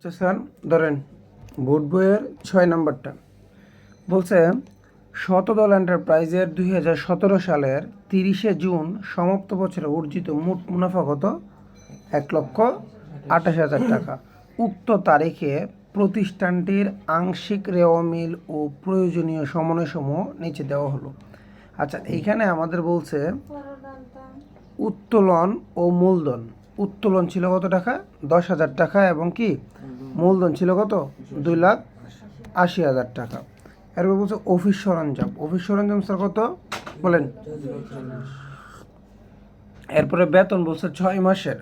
আচ্ছা স্যার, ধরেন বোর্ড বইয়ের 6 নম্বরটা বলছে শতদল এন্টারপ্রাইজের 2017 সালের 30শে জুন সমাপ্ত বছরে অর্জিত মোট মুনাফা কত? 1,28,000 টাকা। উক্ত তারিখে প্রতিষ্ঠানটির আংশিক রেওয়ামিল ও প্রয়োজনীয় সমন্বয়সমূহ নিচে দেওয়া হলো। আচ্ছা, এইখানে আমাদের বলছে উত্তোলন ও মূলধন। উত্তোলন ছিল কত টাকা? 10,000 টাকা এবং কি মূলধন ছিল কত? 2,80,000 টাকা। এরপর বলছে অফিস সরঞ্জাম। অফিস সরঞ্জাম স্যার কত বলেন? এরপরে বেতন বলছে 6 মাসের।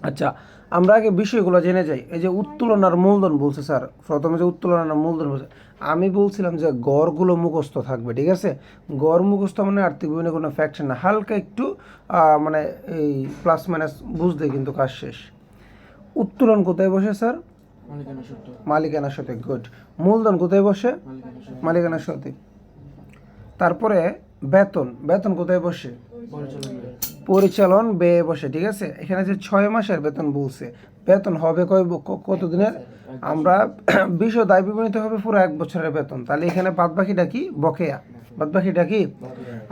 আচ্ছা, আমরা আগে বিষয়গুলো জেনে যাই। এই যে উত্তোলন আর মূলধন বলছে স্যার, প্রথমে যে উত্তোলন আর মূলধন বলছে, আমি বলছিলাম যে গড়গুলো মুখস্থ থাকবে, ঠিক আছে? গড় মুখস্থ মানে আর্থিক বিভিন্ন কোনো ফ্যাক্ট না, হালকা একটু মানে এই প্লাস মাইনাস বুঝতে কিন্তু কাজ শেষ। উত্তোলন কোথায় বসে স্যার? মালিকানার সাথে। গুড। মূলধন কোথায় বসে? মালিকানার সাথে। তারপরে বেতন। বেতন কোথায় বসে? পরিচালন ব্যয়ে বসে, ঠিক আছে? এখানে যে 6 মাসের বেতন বলছে, বেতন হবে কত দিনের? আমরা বিষয় দায় বিবরণীতে হবে পুরো 1 বছরের বেতন। তাহলে এখানে বাদ বাকিটা কি? বকেয়া। বাদ বাকিটা কি?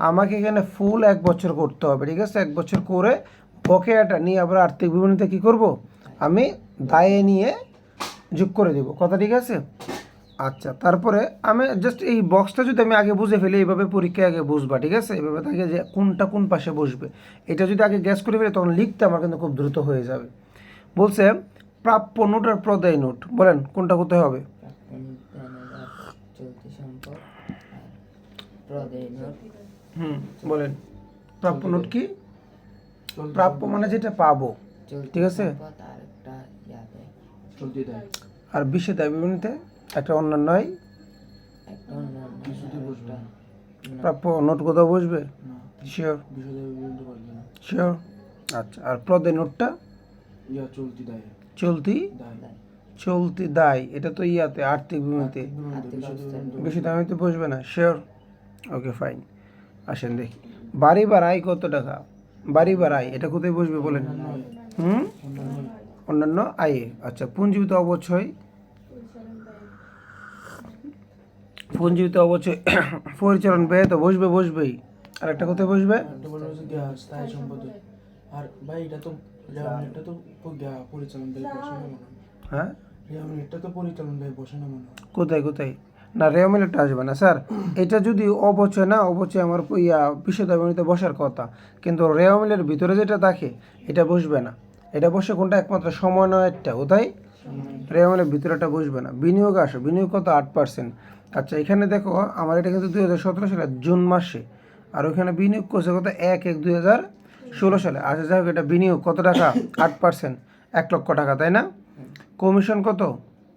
আমাকে এখানে ফুল 1 বছর করতে হবে, ঠিক আছে? 1 বছর করে বকেয়াটা নিয়ে আবার আর্থিক বিবরণীতে কি করব? আমি দায়ে নিয়ে যোগ করে দেব। কথা ঠিক আছে? আচ্ছা, তারপরে আমি জাস্ট এই বক্সটা যদি আমি আগে বুঝে ফেলি, এইভাবে পরীক্ষায় আগে বুঝবা, ঠিক আছে? এইভাবে থাকে যে কোনটা কোন পাশে বসবে, এটা যদি আগে গ্যাস করে ফেলি তখন লিখতে আমার কিন্তু খুব দ্রুত হয়ে যাবে। বলছে প্রাপ্য নোট আর প্রদায় নোট, বলেন কোনটা কোথায় হবে? বলেন প্রাপ্য নোট কি? প্রাপ্য মানে যেটা পাবো, ঠিক আছে? আর বিশেষ দায় বিবরণীতে একটা অন্যান্য প্রাপ্য নোট কোথাও বসবে? শিওর? শিওর। আচ্ছা, আর প্রদায় নোটটা চলতি দায়, এটা তো ইয়াতে আর্থিক বিবরণীতে, বেশি দামিতে বসবে না। শিওর? ওকে, ফাইন। আসেন দেখি বাড়ি ভাড়ায় কত টাকা। বাড়ি ভাড়ায় এটা কোথায় বসবে বলেন? অন্যান্য আয়ে। আচ্ছা, পুঞ্জীবিত অবচয়। পুঞ্জীবিত অবচয় পরিচালন ব্যয় তো বসবেই। আর একটা কোথায় বসবে? আর ভাই এটা তো পরিচালন ব্যয় বসে না মনে হয়। হ্যাঁ, এটা তো পরিচালন ব্যয় বসে না মনে হয়। কোথায় না, রেওমিলেটটা আসবে না স্যার। এটা যদি অবচয় না, অবচয় আমার বিশ্ববিদ্যালয়তে বসার কথা, কিন্তু রেওমিলের ভিতরে যেটা থাকে এটা বসবে না। এটা বসে কোনটা? একমাত্র সমন্বয়টা। কোথায়? রেওমিলের ভিতরেটা বসবে না। বিনিয়োগ আসে, বিনিয়োগ কত? 8%। আচ্ছা, এখানে দেখো আমার এটা কিন্তু 2017 সালে জুন মাসে, আর ওইখানে বিনিয়োগ করছে কত? 1/1/2016 সালে। আচ্ছা, যাই হোক, এটা বিনিয়োগ কত টাকা? 8%, 1 লক্ষ টাকা, তাই না? কমিশন কত?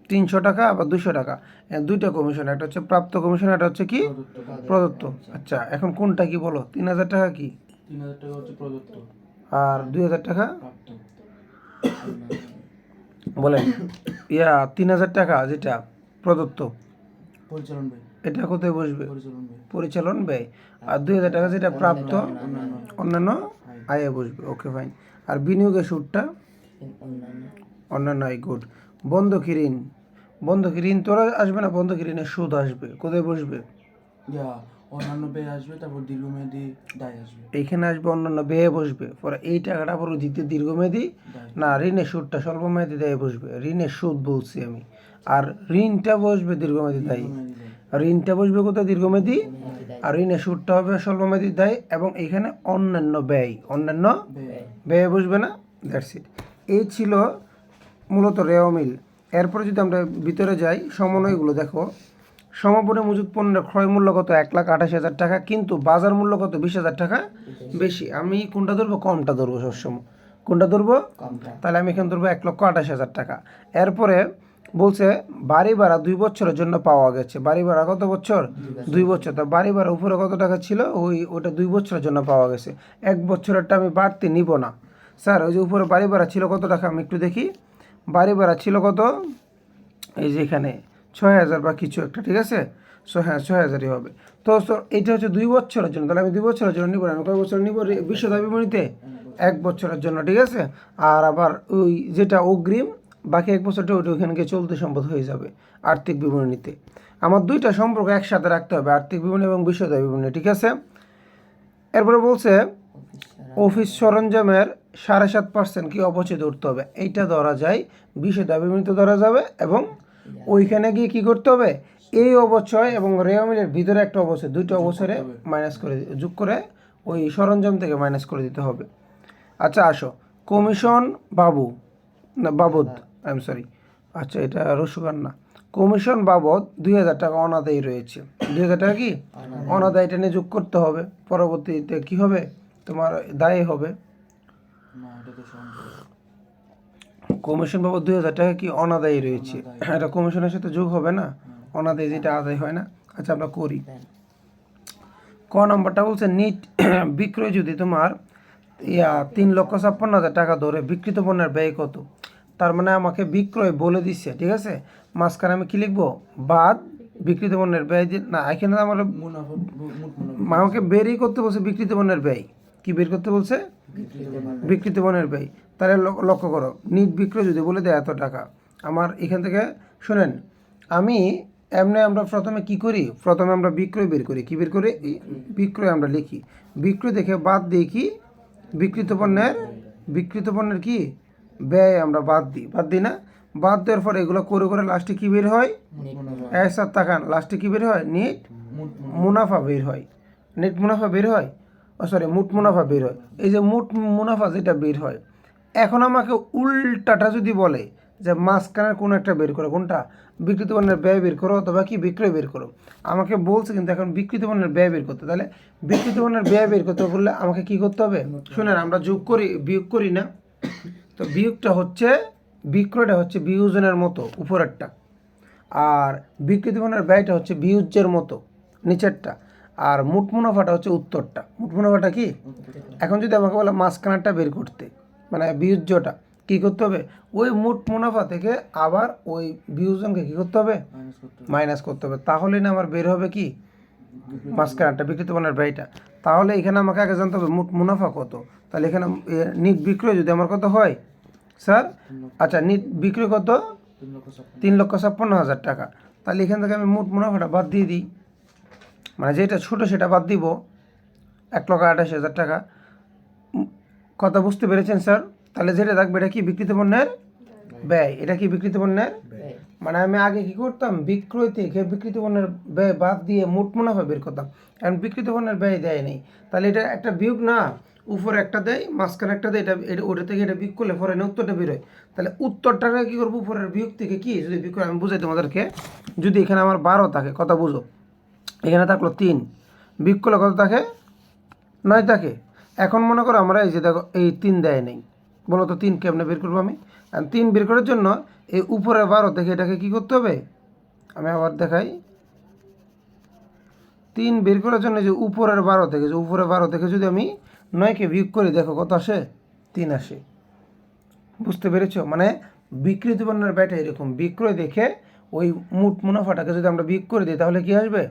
300 টাকা বা 200 টাকা। দুইটা কমিশন, একটা হচ্ছে প্রাপ্ত কমিশন, একটা হচ্ছে কি প্রদত্ত। আচ্ছা, এখন কোনটা কি বলো? 3,000 টাকা কি? 3,000 টাকা হচ্ছে প্রদত্ত আর 2,000 টাকা প্রাপ্ত। বলেন 3,000 টাকা যেটা প্রদত্ত, পরিচালন ব্যয়। এটা কোথায় বসবে? পরিচালন ব্যয়। পরিচালন ব্যয়। আর 2,000 টাকা যেটা প্রাপ্ত অন্যান্য আয়ে বসবে। ওকে, ফাইন। আর বিনিয়োগের সুদটা অন্যান্য আয়। গুড। বন্ধকি ঋণ। বন্ধকি ঋণ তোরা আসবে না, বন্ধকি ঋণের সুদ আসবে। কোথায় বসবে? অন্যান্য ব্যয় আসবে, তারপর দীর্ঘমেয়াদী দায় আসবে। এইখানে আসবে অন্যান্য ব্যয়ে বসবে। পরে এই টাকাটা পরে দিতে দীর্ঘমেয়াদী না, ঋণের সুদটা স্বল্পমেয়াদী দায়ে বসবে। ঋণের সুদ বলছি আমি। আর ঋণটা বসবে দীর্ঘমেয়াদী দায়ী। ঋণটা বসবে কোথায়? দীর্ঘমেয়াদী। আর ঋণের সুদটা হবে স্বল্পমেয়াদী দায়। এবং এইখানে অন্যান্য ব্যয়, অন্যান্য ব্যয়ে বসবে না। That's it. এই ছিল মূলত রেওমিল। এরপরে যদি আমরা ভিতরে যাই, সমন্বয়গুলো দেখো। সমাপনী মজুত পণ্যের ক্রয় মূল্য কত? 1,28,000 টাকা, কিন্তু বাজার মূল্য কত? 20,000 টাকা বেশি। আমি কোনটা ধরবো? কমটা ধরবো সবসময়। কোনটা ধরবো? তাহলে আমি এখানে ধরবো 1,28,000 টাকা। এরপরে বলছে বাড়ি ভাড়া 2 বছরের জন্য পাওয়া গেছে। বাড়ি ভাড়া কত বছর? 2 বছর। তা বাড়ি ভাড়া উপরে কত টাকা ছিল? ওটা 2 বছরের জন্য পাওয়া গেছে। 1 বছরেরটা আমি বাড়তি নিব না স্যার। ওই যে উপরে বাড়ি ভাড়া ছিল কত টাকা? আমি একটু দেখি। বাড়ি ভাড়া ছিল কত? এই যে এখানে 6,000 বা কিছু একটা, ঠিক আছে? হ্যাঁ, 6,000ই হবে। তো এটা হচ্ছে 2 বছরের জন্য। তাহলে আমি 2 বছরের জন্য নিব না। আমি কয় বছর নিব? বিশ্ব দাবি বিবরণীতে 1 বছরের জন্য, ঠিক আছে? আর আবার ওই যেটা অগ্রিম বাকি 1 বছরটা ওইটা ওইখানে গিয়ে চলতি সম্পদ হয়ে যাবে আর্থিক বিবরণীতে। আমার দুইটা সম্পর্ক একসাথে রাখতে হবে, আর্থিক বিবরণী এবং বিষয়দায় বিবরণী, ঠিক আছে। এরপরে বলছে অফিস সরঞ্জামের 7.5% কি অপচয় ধরতে হবে, এইটা ধরা যায়, বিষয়দায় বিবরণীতে ধরা যাবে এবং ওইখানে গিয়ে কি করতে হবে, এই অবচয় এবং রেওয়ামিলের ভিতরে একটা অবচয়, দুইটা অবচয়ে মাইনাস করে যোগ করে ওই সরঞ্জাম থেকে মাইনাস করে দিতে হবে। আচ্ছা আসো, কমিশন বাবু না বাবদ, আই এম সরি, আচ্ছা এটা রসুগান না, কমিশন বাবদ 2,000 টাকা অনাদায়ী রয়েছে। 2,000 টাকা কি অনাদায়ীটা নিয়ে যোগ করতে হবে, পরবর্তীতে কি হবে তোমার দায়ী হবে। না এটা তো সম্ভব। কমিশন বাবদ 2,000 টাকা কি অনাদায়ী রয়েছে, এটা কমিশনের সাথে যোগ হবে না, অনাদায়ী যেটা আদায় হয় না। আচ্ছা আমরা করি। ক নম্বরটা বলছে নিট বিক্রয় যদি তোমার 3,56,000 টাকা ধরে বিক্রিত পণ্যের ব্যয় কত। তার মানে আমাকে বিক্রয় বলে দিচ্ছে, ঠিক আছে, মাঝখানে আমি কি লিখবো, বাদ বিক্রিত পণ্যের ব্যয় না, এখানে আমার মুনাফা মোট মুনাফা আমাকে বেরই করতে বলছে বিক্রিত পণ্যের ব্যয়, কি বের করতে বলছে, বিক্রিত পণ্যের ব্যয়। তাহলে লক্ষ্য করো, নিট বিক্রয় যদি বলে দেয় এত টাকা, আমার এখান থেকে শোনেন, আমি এমনি আমরা প্রথমে কি করি, প্রথমে আমরা বিক্রয় বের করি, কি বের করি, বিক্রয় আমরা লিখি, বিক্রয় দেখে বাদ দিই কি বিক্রিত পণ্যের কি ব্যয় আমরা বাদ দিই না, বাদ দেওয়ার পর এগুলো করে করে লাস্টে কি বের হয়, একসাথে তাকান, লাস্টে কি বের হয়, নেট মুনাফা বের হয়, নেট মুনাফা বের হয়, সরি মোট মুনাফা বের হয়। এই যে মোট মুনাফা যেটা বের হয়, এখন আমাকে উল্টাটা যদি বলে যে মাঝখানের কোনো একটা বের করো, কোনটা, বিক্রিত পণ্যের ব্যয় বের করো অথবা কি বিক্রয় বের করো, আমাকে বলছে কিন্তু এখন বিক্রিত পণ্যের ব্যয় বের করতে। তাহলে বিক্রিত পণ্যের ব্যয় বের করতে বললে আমাকে কি করতে হবে, শুনেন আমরা যোগ করি বিয়োগ করি না, তো বিয়োগটা হচ্ছে, বিক্রয়টা হচ্ছে বিয়োজনের মতো উপরেরটা, আর বিক্রিত পণ্যের ব্যয়টা হচ্ছে বিয়োজ্যের মতো নিচেরটা, আর মোট মুনাফাটা হচ্ছে উত্তরটা। মোট মুনাফাটা কি, এখন যদি আমাকে বলে মাঝখানারটা বের করতে, মানে বিয়োজ্যটা কী করতে হবে, ওই মোট মুনাফা থেকে আবার ওই বিয়োজনকে কী করতে হবে, মাইনাস করতে হবে। মাইনাস করতে হবে, তাহলেই না আমার বের হবে কি মাঝখানারটা বিক্রিত পণ্যের ব্যয়টা। তাহলে এখানে আমাকে আগে জানতে হবে মোট মুনাফা কত, তাহলে এখানে নিট বিক্রয় যদি আমার কত হয় স্যার, আচ্ছা নিট বিক্রয় কত, 3,56,000 3,56,000 টাকা, তাহলে এখান থেকে আমি মোট মুনাফাটা বাদ দিয়ে দিই, মানে যেটা ছোটো সেটা বাদ দিব, 1,28,000 টাকা। কথা বুঝতে পেরেছেন স্যার? তাহলে যেটা থাকবে এটা কি বিক্রিত পণ্যের ব্যয়, এটা কি বিক্রিত পণ্যের, মানে আমি আগে কি করতাম, বিক্রয় থেকে বিক্রিত পণ্যের ব্যয় বাদ দিয়ে মোট মুনাফা বের করতাম, কারণ বিক্রিত পণ্যের ব্যয় দেয় নেই, তাহলে এটা একটা বিয়োগ না, উপরে একটা দেয় মাঝখানে একটা দেয়, এটা ওটা থেকে এটা বিয়োগ করলে পরে উত্তরটা বেরোয়। তাহলে উত্তরটাকে কী করবো, উপরের বিয়োগ থেকে কি যদি বিয়োগ করে, আমি বুঝাই তোমাদেরকে, যদি এখানে আমার 12 থাকে, কথা বুঝো, এখানে থাকলো 3, বিয়োগ করলে কত থাকে, 9 থাকে। এখন মনে করো আমরা এই যে দেখো এই 3 দেয় নেই, বলো তো 3 কেমনে বের করবো আমি, 3 বের করার জন্য এই উপরে 12 থেকে এটাকে কি করতে হবে, আমি আবার দেখাই, 3 বের করার জন্য যে উপরের 12 থেকে, যে উপরে 12 থেকে যদি আমি 9কে বিয়োগ করি, দেখো কত আসে, 3 আসে। বুঝতে পেরেছো, মানে বিক্রিত পণ্যের ব্যয়টা এরকম, বিক্রয় দেখে ওই মোট মুনাফাটাকে যদি আমরা বিয়োগ করে দিই, তাহলে কি আসবে,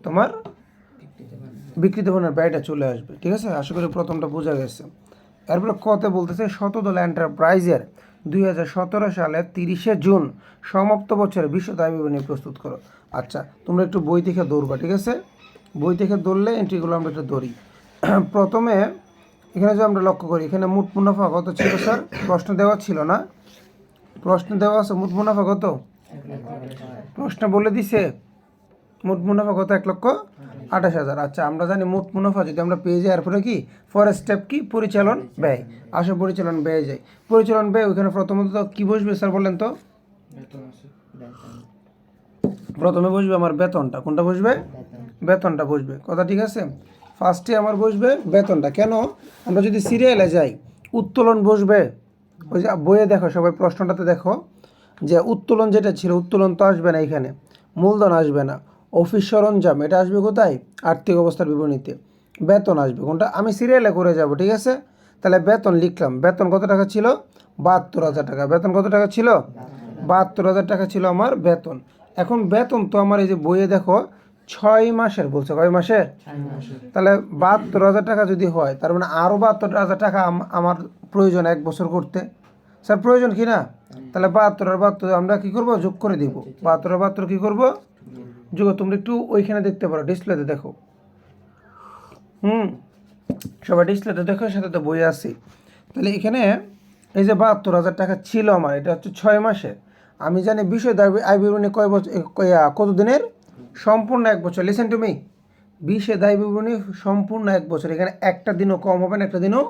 তোমার বিক্রিত পণ্যের ব্যয়টা চলে আসবে, ঠিক আছে। আশা করি প্রথমটা বোঝা গেছে। এরপরে কতে বলতেছে শতদল এন্টারপ্রাইজের 2017 সালের 30শে জুন সমাপ্ত বছরের বিশদ আয় বিবরণী প্রস্তুত করো। আচ্ছা তোমরা একটু বই থেকে দৌড়বা, ঠিক আছে, বই থেকে দৌড়লে এন্ট্রিগুলো আমরা একটু দৌড়ি। প্রথমে এখানে যে আমরা লক্ষ্য করি, এখানে মোট মুনাফা কত ছিল স্যার, প্রশ্ন দেওয়া ছিল না, প্রশ্ন দেওয়া আছে মোট মুনাফা কত, প্রশ্ন বলে দিছে মোট মুনাফা কত, 1,28,000। আচ্ছা আমরা জানি মোট মুনাফা যদি আমরা পেয়ে যাই, এরপরে কি পরের স্টেপ কি, পরিচালন ব্যয়, আসো পরিচালন ব্যয় যাই, পরিচালন ব্যয় ওইখানে প্রথমত কি বসবে স্যার বলেন তো, বেতন আছে। প্রথমে বসবে আমার বেতনটা, কোনটা বসবে, বেতনটা বসবে, কথা ঠিক আছে, ফার্স্টে আমার বসবে বেতনটা। কেন, আমরা যদি সিরিয়ালে যাই উত্তোলন বসবে, ওই যে বইয়ে দেখো সবাই প্রশ্নটাতে দেখো যে উত্তোলন যেটা ছিল, উত্তোলন তো আসবে না এখানে, মূলধন আসবে না, অফিস সরঞ্জাম এটা আসবে কোথায়, আর্থিক অবস্থার বিবরণীতে, বেতন আসবে কোনটা, আমি সিরিয়ালে করে যাব, ঠিক আছে। তাহলে বেতন লিখলাম, বেতন কত টাকা ছিল, 72,000 টাকা, বেতন কত টাকা ছিল, 72,000 টাকা ছিল আমার বেতন। এখন বেতন তো আমার এই যে বইয়ে দেখো 6 মাসের বলছে, কয় মাসের, তাহলে 72,000 টাকা যদি হয়, তার মানে আরও 72,000 টাকা আমার প্রয়োজন 1 বছর করতে, স্যার প্রয়োজন কি না? তাহলে 72 আর 72 আমরা কি করব, যোগ করে দিব। 72 আর 72 কি করব, যোগ। তোমরা একটু ওইখানে দেখতে পারো, ডিসপ্লেতে দেখো। সবাই ডিসপ্লেতে দেখো, সাথে তো বই আছে। তাহলে এখানে এই যে 72,000 টাকা ছিল আমার, এটা হচ্ছে 6 মাসের। আমি জানি বিষয় আয় বিবরণী কয় বছর, কত দিনের, সম্পূর্ণ 1 বছর। লিসেন টু মি, বিষয় দায় বিবরণী সম্পূর্ণ 1 বছর। এখানে একটা দিনও কম হবে না, একটা দিনও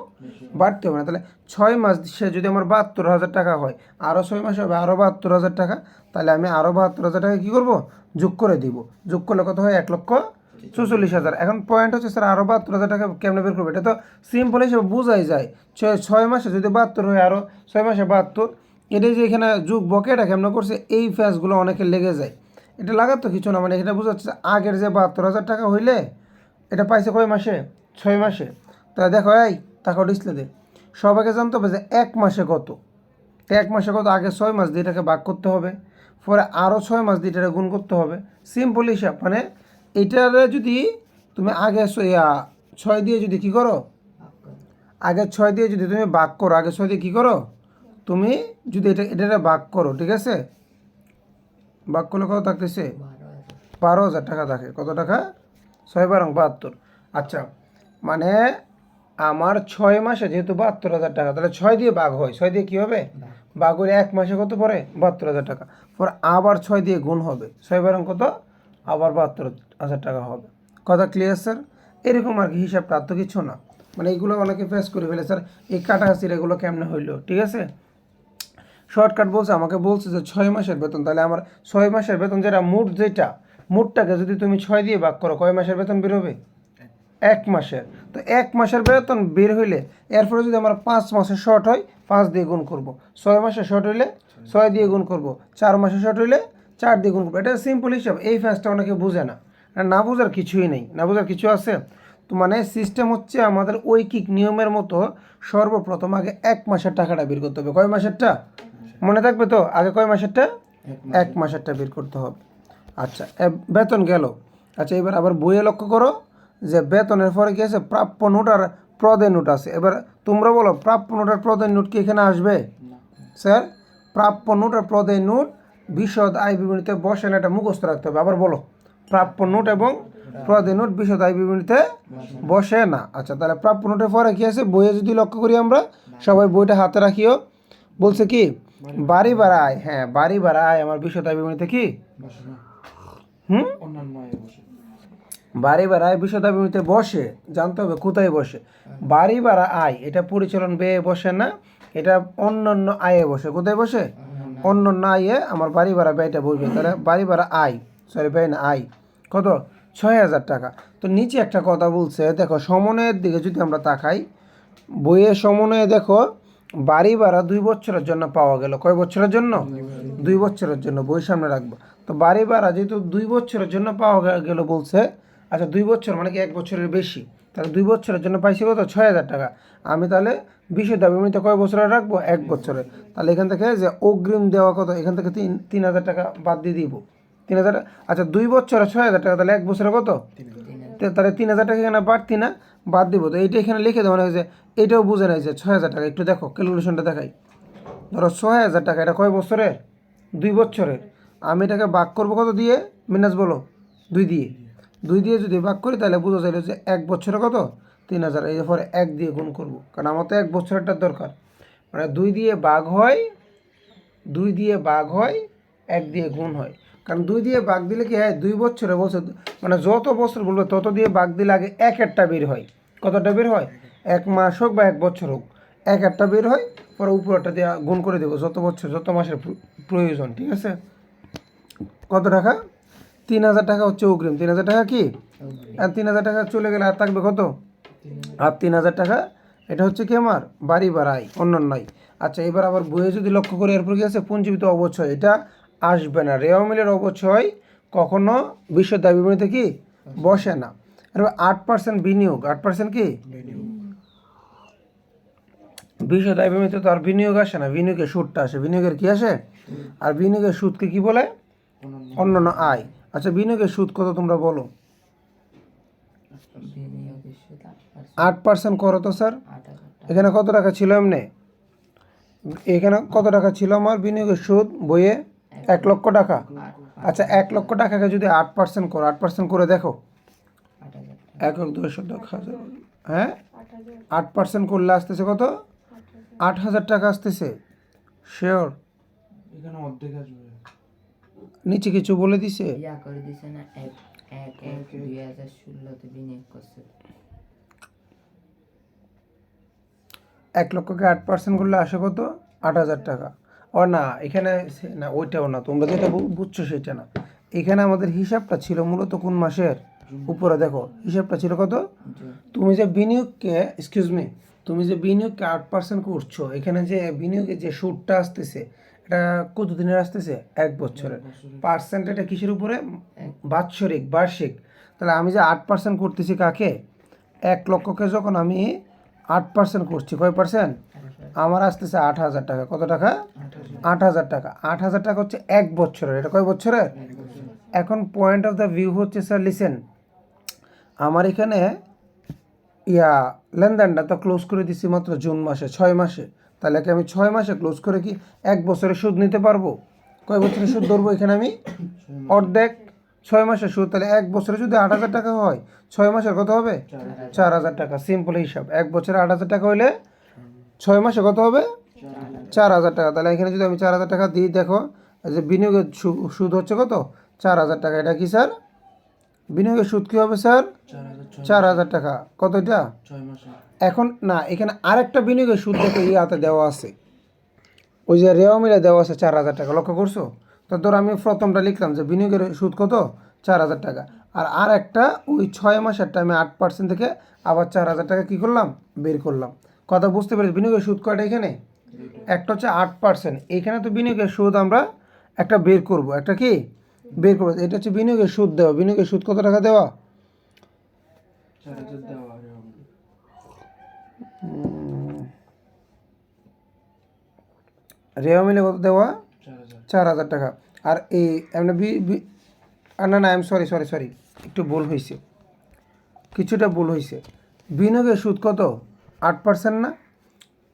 বাড়তে হবে না। তাহলে 6 মাস সে যদি আমার 72,000 টাকা হয়, আরও 6 মাস হবে আরও 72,000 টাকা। তাহলে আমি আরও 72,000 টাকা কী করবো, যোগ করে দিব। যোগ করলে কত হয়, 1,44,000। এখন পয়েন্ট হচ্ছে স্যার আরও 72,000 টাকা কেমনে বের করবে? এটা তো সিম্পল হিসেবে বোঝাই যায়। 6 মাসে যদি 72 হয়, আরও 6 মাসে 72, এটাই যে এখানে যোগ বকে, এটা কেমন করছে, এই ফ্যাসগুলো অনেকে লেগে যায়। এটা লাগার তো কিছু না, মানে এখানে বোঝাচ্ছে আগের যে 72,000 টাকা হইলে এটা পাইছে কয় মাসে, 6 মাসে। তাহলে দেখো, এই তাকে ডিসপ্লেতে সবাইকে জানতে হবে যে 1 মাসে কত। 1 মাসে কত, আগে 6 মাস দিয়ে এটাকে ভাগ করতে হবে, পরে আরও 6 মাস দিয়ে এটাকে গুণ করতে হবে। সিম্পল হিসাব। মানে এইটারে যদি তুমি আগে 6 দিয়ে যদি কী করো, আগে 6 দিয়ে যদি তুমি ভাগ করো, আগে 6 দিয়ে কী করো, তুমি যদি এটা ভাগ করো, ঠিক আছে, ভাগ করলে কত থাকতেছে, 12,000 টাকা থাকে। কত টাকা, 6 বারং 72। আচ্ছা, মানে আমার 6 মাসে যেহেতু 72,000 টাকা, তাহলে 6 দিয়ে ভাগ হয়, 6 দিয়ে কী হবে, ভাগ হলে 1 মাসে কত পড়ে, 72,000 টাকা। পর আবার 6 দিয়ে গুণ হবে, 6 বারং কত, আবার 72,000 টাকা হবে। কথা ক্লিয়ার স্যার? এরকম আর কি হিসাবটা, আর তো কিছু না। মানে এইগুলো অনেকে ফেস করে ফেলে, স্যার এই কাটাকাছির এগুলো কেমনে হইলো, ঠিক আছে। শর্টকাট বলছে, আমাকে বলছে যে 6 মাসের বেতন। তাহলে আমার 6 মাসের বেতন যেটা মোট, যেটা মোটটাকে যদি তুমি 6 দিয়ে ভাগ করো, কয় মাসের বেতন বের হবে, 1 মাসের। তো 1 মাসের বেতন বের হইলে এরপরে যদি আমার 5 মাসে শর্ট হয়, 5 দিয়ে গুণ করব। 6 মাসে শর্ট হইলে 6 দিয়ে গুণ করব। 4 মাসে শর্ট হইলে 4 দিয়ে গুণ করবো। এটা সিম্পল হিসাব। এই ফ্যাসটা অনেকে বুঝে না, আর না বোঝার কিছুই নেই। না বোঝার কিছু আছে? তো মানে সিস্টেম হচ্ছে আমাদের ঐকিক নিয়মের মতো, সর্বপ্রথম আগে 1 মাসের টাকাটা বের করতে হবে। কয় মাসেরটা মনে থাকবে তো? আগে কয় মাসেরটা, 1 মাসেরটা বের করতে হবে। আচ্ছা, বেতন গেল। আচ্ছা, এবার আবার বইয়ে লক্ষ্য করো যে বেতনের পরে কি আছে, প্রাপ্য নোট আর প্রদেয় নোট আছে। এবার তোমরা বলো, প্রাপ্য নোট আর প্রদেয় নোট কি এখানে আসবে? স্যার, প্রাপ্য নোট আর প্রদেয় নোট বিশদ আয় বিবরণীতে বসে না, এটা মুখস্থ রাখতে হবে। আবার বলো, প্রাপ্য নোট এবং প্রদেয় নোট বিশদ আয় বিবরণীতে বসে না। আচ্ছা, তাহলে প্রাপ্য নোটের পরে কি আছে, বইয়ে যদি লক্ষ্য করি আমরা, সবাই বইটা হাতে রাখিও। বলছে কি, বাড়ি ভাড়া আয়। হ্যাঁ, বাড়ি ভাড়া আয় আমার বিশদ আয় বিবরণীতে কি, অন্যান্য আয়ে বসে। বাড়ি ভাড়া আয় বিশদ আয় বিবরণীতে বসে। জানতে হবে কোথায় বসে। বাড়ি ভাড়া আয় এটা পরিচালন ব্যয়ে বসে না, এটা অন্যান্য আয়ে বসে। কোথায় বসে, অন্যান্য আয়ে আমার বাড়ি ভাড়া ব্যয়টা বসবে। তাহলে বাড়ি ভাড়া আয়, সরি ব্যয় না, আয় কত, 6,000 টাকা। তো নিচে একটা কথা বলছে, দেখো সমন্বয়ের দিকে যদি আমরা তাকাই, বইয়ের সমন্বয়ে দেখো, বাড়ি ভাড়া 2 বছরের জন্য পাওয়া গেল। কয় বছরের জন্য, 2 বছরের জন্য। বই সামনে রাখবো। তো বাড়ি ভাড়া যেহেতু 2 বছরের জন্য পাওয়া গেল বলছে, আচ্ছা 2 বছর মানে কি 1 বছরের বেশি, তাহলে 2 বছরের জন্য পাইছি কত, 6,000 টাকা। আমি তাহলে বিষয় দাবি কয় বছরে রাখবো, 1 বছরে। তাহলে এখান থেকে যে অগ্রিম দেওয়া কত, এখান থেকে 3,000 টাকা বাদ দিয়ে দিব। 3,000, আচ্ছা 2 বছরে 6,000 টাকা, তাহলে 1 বছরে কত, তাহলে 3,000 টাকা এখানে বাড়তি না, বাদ দিব। তো এইটা এখানে লিখে দেওয়া হয়েছে, এইটাও বুঝে নেয় যে 6,000 টাকা। একটু দেখো ক্যালকুলেশনটা দেখাই। ধরো 6,000 টাকা, এটা কয় বছরের, 2 বছরের। আমি এটাকে ভাগ করবো কত দিয়ে, মিনাস বলো, 2 দিয়ে। 2 দিয়ে যদি ভাগ করি, তাহলে বোঝা যায় যে 1 বছরে কত, 3,000। এই পরে 1 দিয়ে গুণ করবো, কারণ আমার তো 1 বছরেরটার দরকার। মানে 2 দিয়ে ভাগ হয়, 2 দিয়ে ভাগ হয়, 1 দিয়ে গুণ হয়। কারণ 2 দিয়ে ভাগ দিলে কি হয়, 2 বছরে বলছে, মানে যত বছর বলবে তত দিয়ে ভাগ দিলে আগে 1-1টা বের হয়। কতটা বের হয়, 1 মাস হোক বা 1 বছর হোক, 1-1টা বের হয়। পরে উপরটা দিয়ে গুণ করে দেবো, যত বছর যত মাসের প্রয়োজন, ঠিক আছে। কত টাকা, 3,000 টাকা হচ্ছে অগ্রিম। 3,000 টাকা কি, আর 3,000 টাকা চলে গেলে আর থাকবে কত, আর 3,000 টাকা। এটা হচ্ছে কি আমার বাড়ি ভাড়াই, অন্যান্যই। আচ্ছা, এবার আবার বইয়ে যদি লক্ষ্য করি, এরপর কি আছে, পুঞ্জীবিত অবচয়। এটা আসবে না, রেওয়া মিলের অবচয় কখনো বিশ্বের দাবি বিবরণীতে কি বসে না। এরপর 8% বিনিয়োগ, 8% কি বিশ্বের দাবি বিবরণীতে তো আর বিনিয়োগ আসে না, বিনিয়োগের সুদটা আসে। বিনিয়োগের কি আসে, আর বিনিয়োগের সুদকে কি বলে, অন্যান্য আয়। আচ্ছা, বিনিয়োগের সুদ কত তোমরা বলো, 8% করো তো স্যার। এখানে কত টাকা ছিল এমনি, এখানে কত টাকা ছিল আমার বিনিয়োগের সুদ বইয়ে? 1 লক্ষ টাকা। আচ্ছা 1 লক্ষ টাকাকে যদি 8% করো, 8% করে দেখো। 1 2 10 হ্যাঁ 8% করলে আসতেছে কত? 8,000 টাকা আসতেছে। শিওর? এখানে অর্ধেক আসবে। নিচে কিছু বলে দিছে? ইয়া করে দিছে না, 1/1/2016 বিনিয়োগ করছে। 1 লক্ষকে 8% করলে আসে কত? 8,000 টাকা। ও না, এখানে না, ওইটাও না, তোমরা যেটা বুঝছো সেটা না। এখানে আমাদের হিসাবটা ছিল মূলত কোন মাসের? উপরে দেখো হিসাবটা ছিল কত? তুমি যে বিনিয়োগকে, এক্সকিউজ মি, তুমি যে বিনিয়োগকে 8% করছো, এখানে যে বিনিয়োগে যে সুদটা আসতেছে, এটা কত দিনের আসতেছে? 1 বছরের। পার্সেন্ট এটা কিসের উপরে? বাৎসরিক, বার্ষিক। তাহলে আমি যে 8% করতেছি কাকে? 1 লক্ষকে যখন আমি 8% করছি, কয় পার্সেন্ট? আমার আসতেছে 8,000 টাকা। কত টাকা? 8,000 টাকা। 8,000 টাকা হচ্ছে 1 বছরের। এটা কয় বছরের? এখন পয়েন্ট অফ দ্য ভিউ হচ্ছে, স্যার লিসেন, আমার এখানে লেনদেনটা তো ক্লোজ করে দিচ্ছি মাত্র জুন মাসে, 6 মাসে। তাহলে কি আমি 6 মাসে ক্লোজ করে কি 1 বছরে সুদ নিতে পারবো? কয় বছরে সুদ ধরবো এখানে আমি? অর্ধেক। 6 মাসের সুদ। তাহলে 1 বছরে যদি 8,000 টাকা হয়, 6 মাসের কত হবে? 4,000 টাকা। সিম্পল হিসাব। 1 বছরে 8,000 টাকা হইলে 6 মাসে কত হবে? 4,000 টাকা। তাহলে এখানে যদি আমি 4,000 টাকা দিই, দেখো এই যে বিনিয়োগের সুদ হচ্ছে কত? 4,000 টাকা। এটা কি স্যার? বিনিয়োগের সুদ কী হবে স্যার? 4,000 টাকা। কত এটা? 6 মাসে। এখন না, এখানে আরেকটা বিনিয়োগের সুদ দেখো ইয়াতে দেওয়া আছে, ওই যে রেওয়া মিলে দেওয়া আছে 4,000 টাকা। লক্ষ্য করছো? তো ধর আমি প্রথমটা লিখলাম যে বিনিয়োগের সুদ কত? 4,000 টাকা। আর একটা ওই 6 মাসেরটা আমি 8% থেকে আবার 4,000 টাকা কী করলাম? বের করলাম। কথা বুঝতে পেরেছি? বিনিয়োগের সুদ কয়টা এখানে? একটা হচ্ছে 8%। এইখানে তো বিনিয়োগের সুদ আমরা একটা বের করব। একটা কি বের করবো? এটা হচ্ছে বিনিয়োগের সুদ দেওয়া। বিনিয়োগের সুদ কত টাকা দেওয়া? 4,000 দেওয়া হবে। রেওয়া মিলে কত দেওয়া? 4,000। 4,000 টাকা। আর এই এমনি না না, সরি, একটু ভুল হয়েছে, কিছুটা ভুল হয়েছে। বিনিয়োগের সুদ কত? 8% না?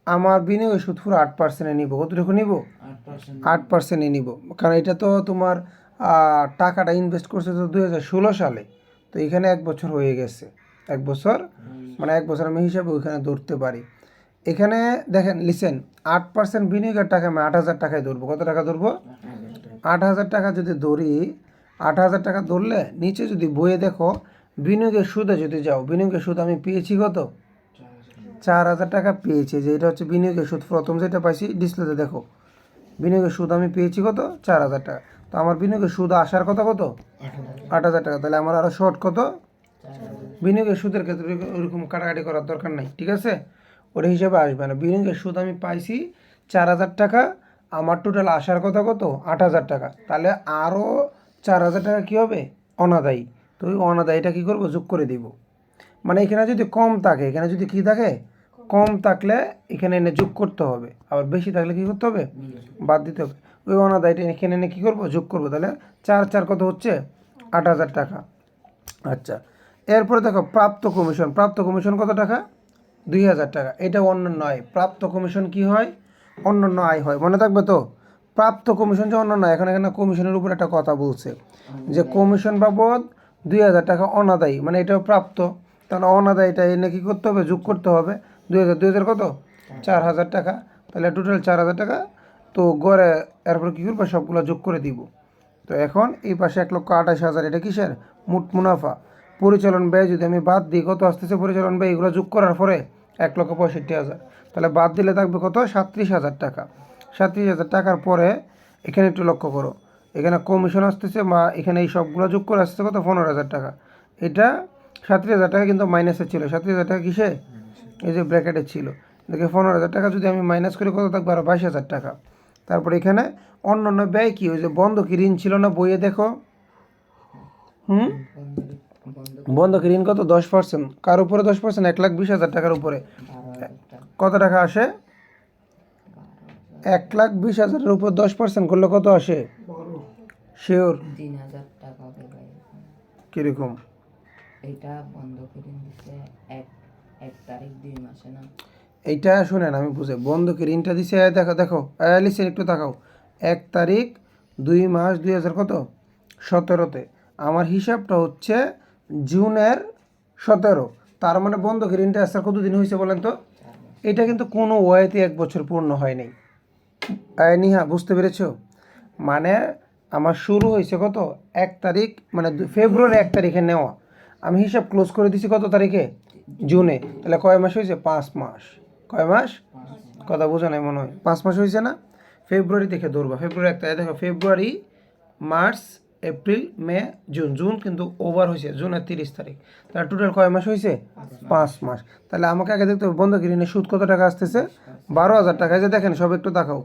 আমার বিনিয়োগের সুদ পুরো 8%-এ নিব। কতটুকু নিব? 8%। 8%-এ নিব। কারণ এটা তো তোমার টাকাটা ইনভেস্ট করছে তো 2016 সালে। তো এখানে 1 বছর হয়ে গেছে। 1 বছর মানে 1 বছর আমি হিসাবে ওইখানে ধরতে পারি। এখানে দেখেন লিসেন, 8% বিনিয়োগের টাকা আমি 8,000 টাকায় ধরবো। কত টাকা ধরবো? 8,000 টাকা যদি ধরি, 8,000 টাকা ধরলে নিচে যদি বইয়ে দেখো বিনিয়োগের সুদে যদি যাও, বিনিয়োগের সুদ আমি পেয়েছি কত? 4,000 টাকা পেয়েছি। যে এটা হচ্ছে বিনিয়োগের সুদ, প্রথম যেটা পাইছি ডিসপ্লেতে দেখো, বিনিয়োগের সুদ আমি পেয়েছি কত? 4,000 টাকা। তো আমার বিনিয়োগের সুদ আসার কথা কত? 8,000 টাকা। তাহলে আমার আরও শর্ট কত? বিনিয়োগের সুদের ক্ষেত্রে ওরকম কাটাকাটি করার দরকার নাই, ঠিক আছে? ওর হিসাবে আসবে না। বিনিয়োগের সুদ আমি পাইছি 4,000 টাকা, আমার টোটাল আসার কথা কত? 8,000 টাকা। তাহলে আরও 4,000 টাকা কী হবে? অনাদায়ী। তো ওই অনাদায়ীটা কী করবো? যোগ করে দিব। মানে এখানে যদি কম থাকে, এখানে যদি কী থাকে? কম থাকলে এখানে এনে যোগ করতে হবে, আবার বেশি থাকলে কী করতে হবে? বাদ দিতে হবে। ওই অনাদায়টা এখানে এনে কী করবো? যোগ করবো। তাহলে 4 কত হচ্ছে? 8,000 টাকা। আচ্ছা, এরপরে দেখো প্রাপ্ত কমিশন। প্রাপ্ত কমিশন কত টাকা? 2,000 টাকা। এটা অন্যান্য আয়। প্রাপ্ত কমিশন কি হয়? অন্যান্য আয় হয়। মনে থাকবে তো? প্রাপ্ত কমিশন যে অন্যান্য আয়। এখন এখানে কমিশনের উপর একটা কথা বলছে যে কমিশন বাবদ 2,000 টাকা অনাদায়ী, মানে এটাও প্রাপ্ত। তাহলে অনাদায়ীটা এনে কী করতে হবে? যোগ করতে হবে। 2,000 কত? 4,000 টাকা। তাহলে টোটাল 4,000 টাকা। তো গড়ে এরপর কী করবো? সবগুলো যোগ করে দিব। তো এখন এই পাশে 1,28,000, এটা কিসের? মোট মুনাফা। পরিচালন ব্যয় যদি আমি বাদ দিই, কত আসতেছে পরিচালন ব্যয়? এগুলো যোগ করার পরে 1,65,000। তাহলে বাদ দিলে থাকবে কত? 37,000 টাকা। 37,000 টাকার পরে এখানে একটু লক্ষ্য করো, এখানে কমিশন আসতেছে, বা এখানে এই সবগুলো যোগ করে আসতেছে কত? 15,000 টাকা। এটা 37,000 টাকা কিন্তু মাইনাসে ছিল। 37,000 টাকা কিসে? এই যে ব্র্যাকেটে ছিল। দেখে 15,000 টাকা যদি আমি মাইনাস করি, কত থাকবে? আরও 22,000 টাকা। তারপর এখানে অন্যান্য ব্যয় কি? ওই যে বন্ধকি ঋণ ছিল না বইয়ে দেখো? বন্ধকি ঋণ কত? 10%। কার উপরে 10%? 1,20,000 টাকার উপরে। কত টাকা আসে? 1,20,000-এর উপর 10% করলে কত আসে? শিওর? 3,000 টাকা হবে ভাই। কীরকম? এটা বন্ধ করে দিচ্ছে 1 তারিখ 2 মাসে না? এইটা শোনেন আমি বুঝে বন্ধকি ঋণটা দিছে দেখো দেখো লিসেন একটু তাকাও 1 তারিখ 2 মাস 2000 কত 17-তে আমার হিসাবটা হচ্ছে জুনের 17, তার মানে বন্ধকি ঋণটা আসার কতদিন হয়েছে বলেন তো? এটা কিন্তু কোনো ওয়াইতে 1 বছর পূর্ণ হয় নাই। নিহা বুঝতে পেরেছো? মানে আমার শুরু হয়েছে কত 1 তারিখ, মানে ফেব্রুয়ারি 1 তারিখে নেওয়া, আমি হিসাব ক্লোজ করে দিছি কত তারিখে? জুনে। তাহলে কয় মাস হয়েছে? 5 মাস। কয় মাস? কথা বোঝা নাই মনে হয়, 5 মাস হয়েছে না? ফেব্রুয়ারি থেকে ধরবা, ফেব্রুয়ারি 1 তারিখ দেখো, ফেব্রুয়ারি, মার্চ, এপ্রিল, মে, জুন, জুন কিন্তু ওভার হয়েছে, জুনের 30 তারিখ। তাহলে টোটাল কয় মাস হয়েছে? 5 মাস। তাহলে আমাকে আগে দেখতে হবে বন্ধকি ঋণের সুদ কত টাকা আসতেছে? 12,000 টাকা। এই যে দেখেন সব একটু দেখাও,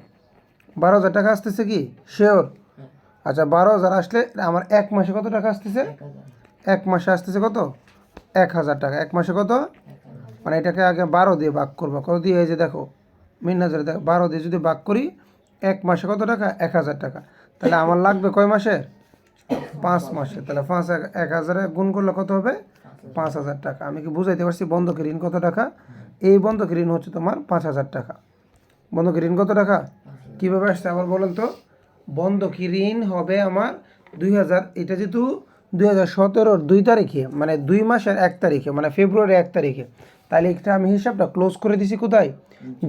12,000 টাকা আসতেছে কি শিওর? আচ্ছা 12,000 আসলে আমার 1 মাসে কত টাকা আসতেছে? 1 মাসে আসতেছে কত? 1,000 টাকা। 1 মাসে কত? মানে এটাকে আগে 12 দিয়ে ভাগ করবো, কত দিয়ে? এই যে দেখো মিনাজারে দেখো 12 দিয়ে যদি ভাগ করি 1 মাসে কত টাকা? 1,000 টাকা। তাহলে আমার লাগবে কয় মাসে? 5 মাসে। তাহলে 1,000 গুণ করলে কত হবে? 5,000 টাকা। আমি কি বুঝাইতে পারছি বন্ধকি ঋণ কত টাকা? এই বন্ধকি ঋণ হচ্ছে তোমার 5,000 টাকা। বন্ধকি ঋণ কত টাকা? কীভাবে আসছে আবার বলেন তো? বন্ধকি ঋণ হবে আমার 2000, এটা যেহেতু 2017-র 2 তারিখে, মানে 2 মাসের 1 তারিখে, মানে ফেব্রুয়ারি 1 তারিখে, তাহলে এটা আমি হিসাবটা ক্লোজ করে দিছি কোথায়?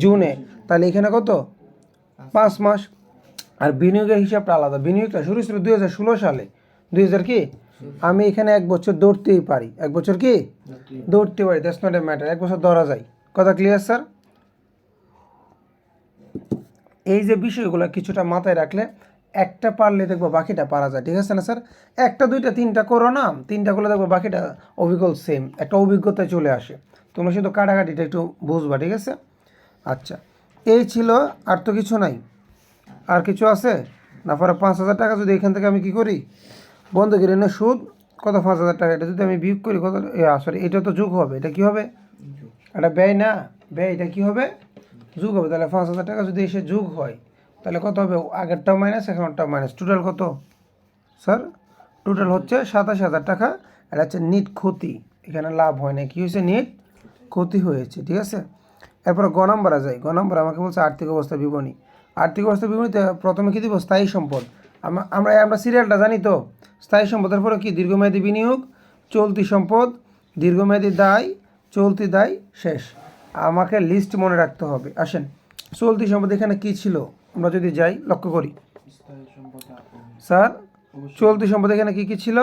জুনে। তাহলে এখানে কত? 5 মাস। আর বিনিয়োগের হিসাবটা আলাদা, বিনিয়োগটা শুরু ছিল 2016 সালে। 2000 কি? আমি এখানে 1 বছর দৌড়তেই পারি, 1 বছর কি দৌড়তে পারি, দ্যাটস নট এ ম্যাটার, 1 বছর ধরা যায়। কথা ক্লিয়ার স্যার? এই যে বিষয়গুলো কিছুটা মাথায় রাখলে একটা পারলে দেখবো বাকিটা পারা যায়, ঠিক আছে না স্যার? একটা দুইটা তিনটা করো না, তিনটা করলে দেখবো বাকিটা অবিকল সেম, একটা অভিজ্ঞতায় চলে আসে। তোমরা শুধু কাটাকাটিটা একটু বুঝবা, ঠিক আছে? আচ্ছা এই ছিল, আর তো কিছু নাই। আর কিছু আছে না? পরে 5,000 টাকা যদি এখান থেকে আমি কি করি, বন্ধকি ঋণের সুদ কত? 5,000 টাকা। এটা যদি আমি বিয়োগ করি কত? সরি, এটা তো যোগ হবে, এটা কি হবে? এটা ব্যয় না, ব্যয়, এটা কি হবে? যোগ হবে। তাহলে 5,000 টাকা যদি এসে যোগ হয় তাহলে কত হবে? আগেরটাও মাইনাস, এখনটাও মাইনাস, টোটাল কত স্যার? টোটাল হচ্ছে 27,000 টাকা। এটা হচ্ছে নিট ক্ষতি, এখানে লাভ হয় না, কী হয়েছে? নিট ক্ষতি হয়েছে, ঠিক আছে? এরপরে গ নাম্বারে যাই। গ নাম্বার আমাকে বলছে আর্থিক অবস্থা বিবরণী। আর্থিক অবস্থা বিবরণীতে প্রথমে কী দিব? স্থায়ী সম্পদ। আমরা সিরিয়ালটা জানি তো। স্থায়ী সম্পদের পরে কি? দীর্ঘমেয়াদী বিনিয়োগ, চলতি সম্পদ, দীর্ঘমেয়াদী দায়, চলতি দায়, শেষ। আমাকে লিস্ট মনে রাখতে হবে। আসেন, চলতি সম্পদ এখানে কি ছিল আমরা যদি যাই লক্ষ্য করি স্থায়ী সম্পদ স্যার, চলতি সম্পদ এখানে কি কি ছিল?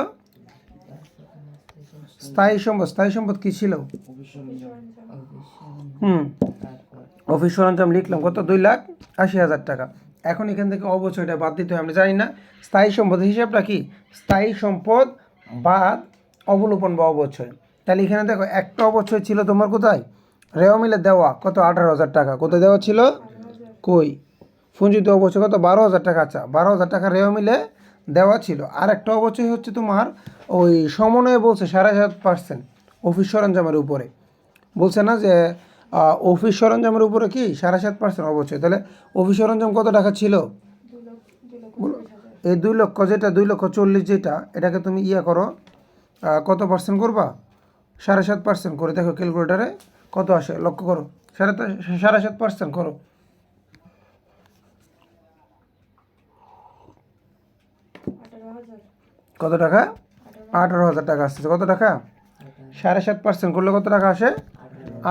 স্থায়ী সম্পদ, স্থায়ী সম্পদ কি ছিল? অফিস সরঞ্জাম লিখলাম কত? 2,80,000 টাকা। এখন এখান থেকে অবচয়টা বাদ দিতে হয়, আমরা জানি না স্থায়ী সম্পদের হিসাবটা কি? স্থায়ী সম্পদ বাদ অবলোপন বা অবচয়। তাহলে এখানে দেখো একটা অবচয় ছিল তোমার কোথায়? রেও মিলে দেওয়া কত? 18,000 টাকা। কোথায় দেওয়া ছিল? কই? পুঞ্জিত অবচয় কত? 12,000 টাকা। আচ্ছা 12,000 টাকা রেও মিলে দেওয়া ছিল। আর একটা অবচয় হচ্ছে তোমার ওই সমন্বয়ে বলছে 7.5% অফিস সরঞ্জামের উপরে, বলছে না যে অফিস সরঞ্জামের উপরে কি 7.5% অবচয়। তাহলে অফিস সরঞ্জাম কত টাকা ছিল? এই 2 লক্ষ, যেটা 2,40,000 যেটা, এটাকে তুমি করো, কত পার্সেন্ট করবা? 7.5% করে দেখো ক্যালকুলেটারে কত আসে, লক্ষ্য করো। 7.5% করো। কত টাকা? 18,000 টাকা আসতেছে। কত টাকা? 7.5% করলে কত টাকা আসে?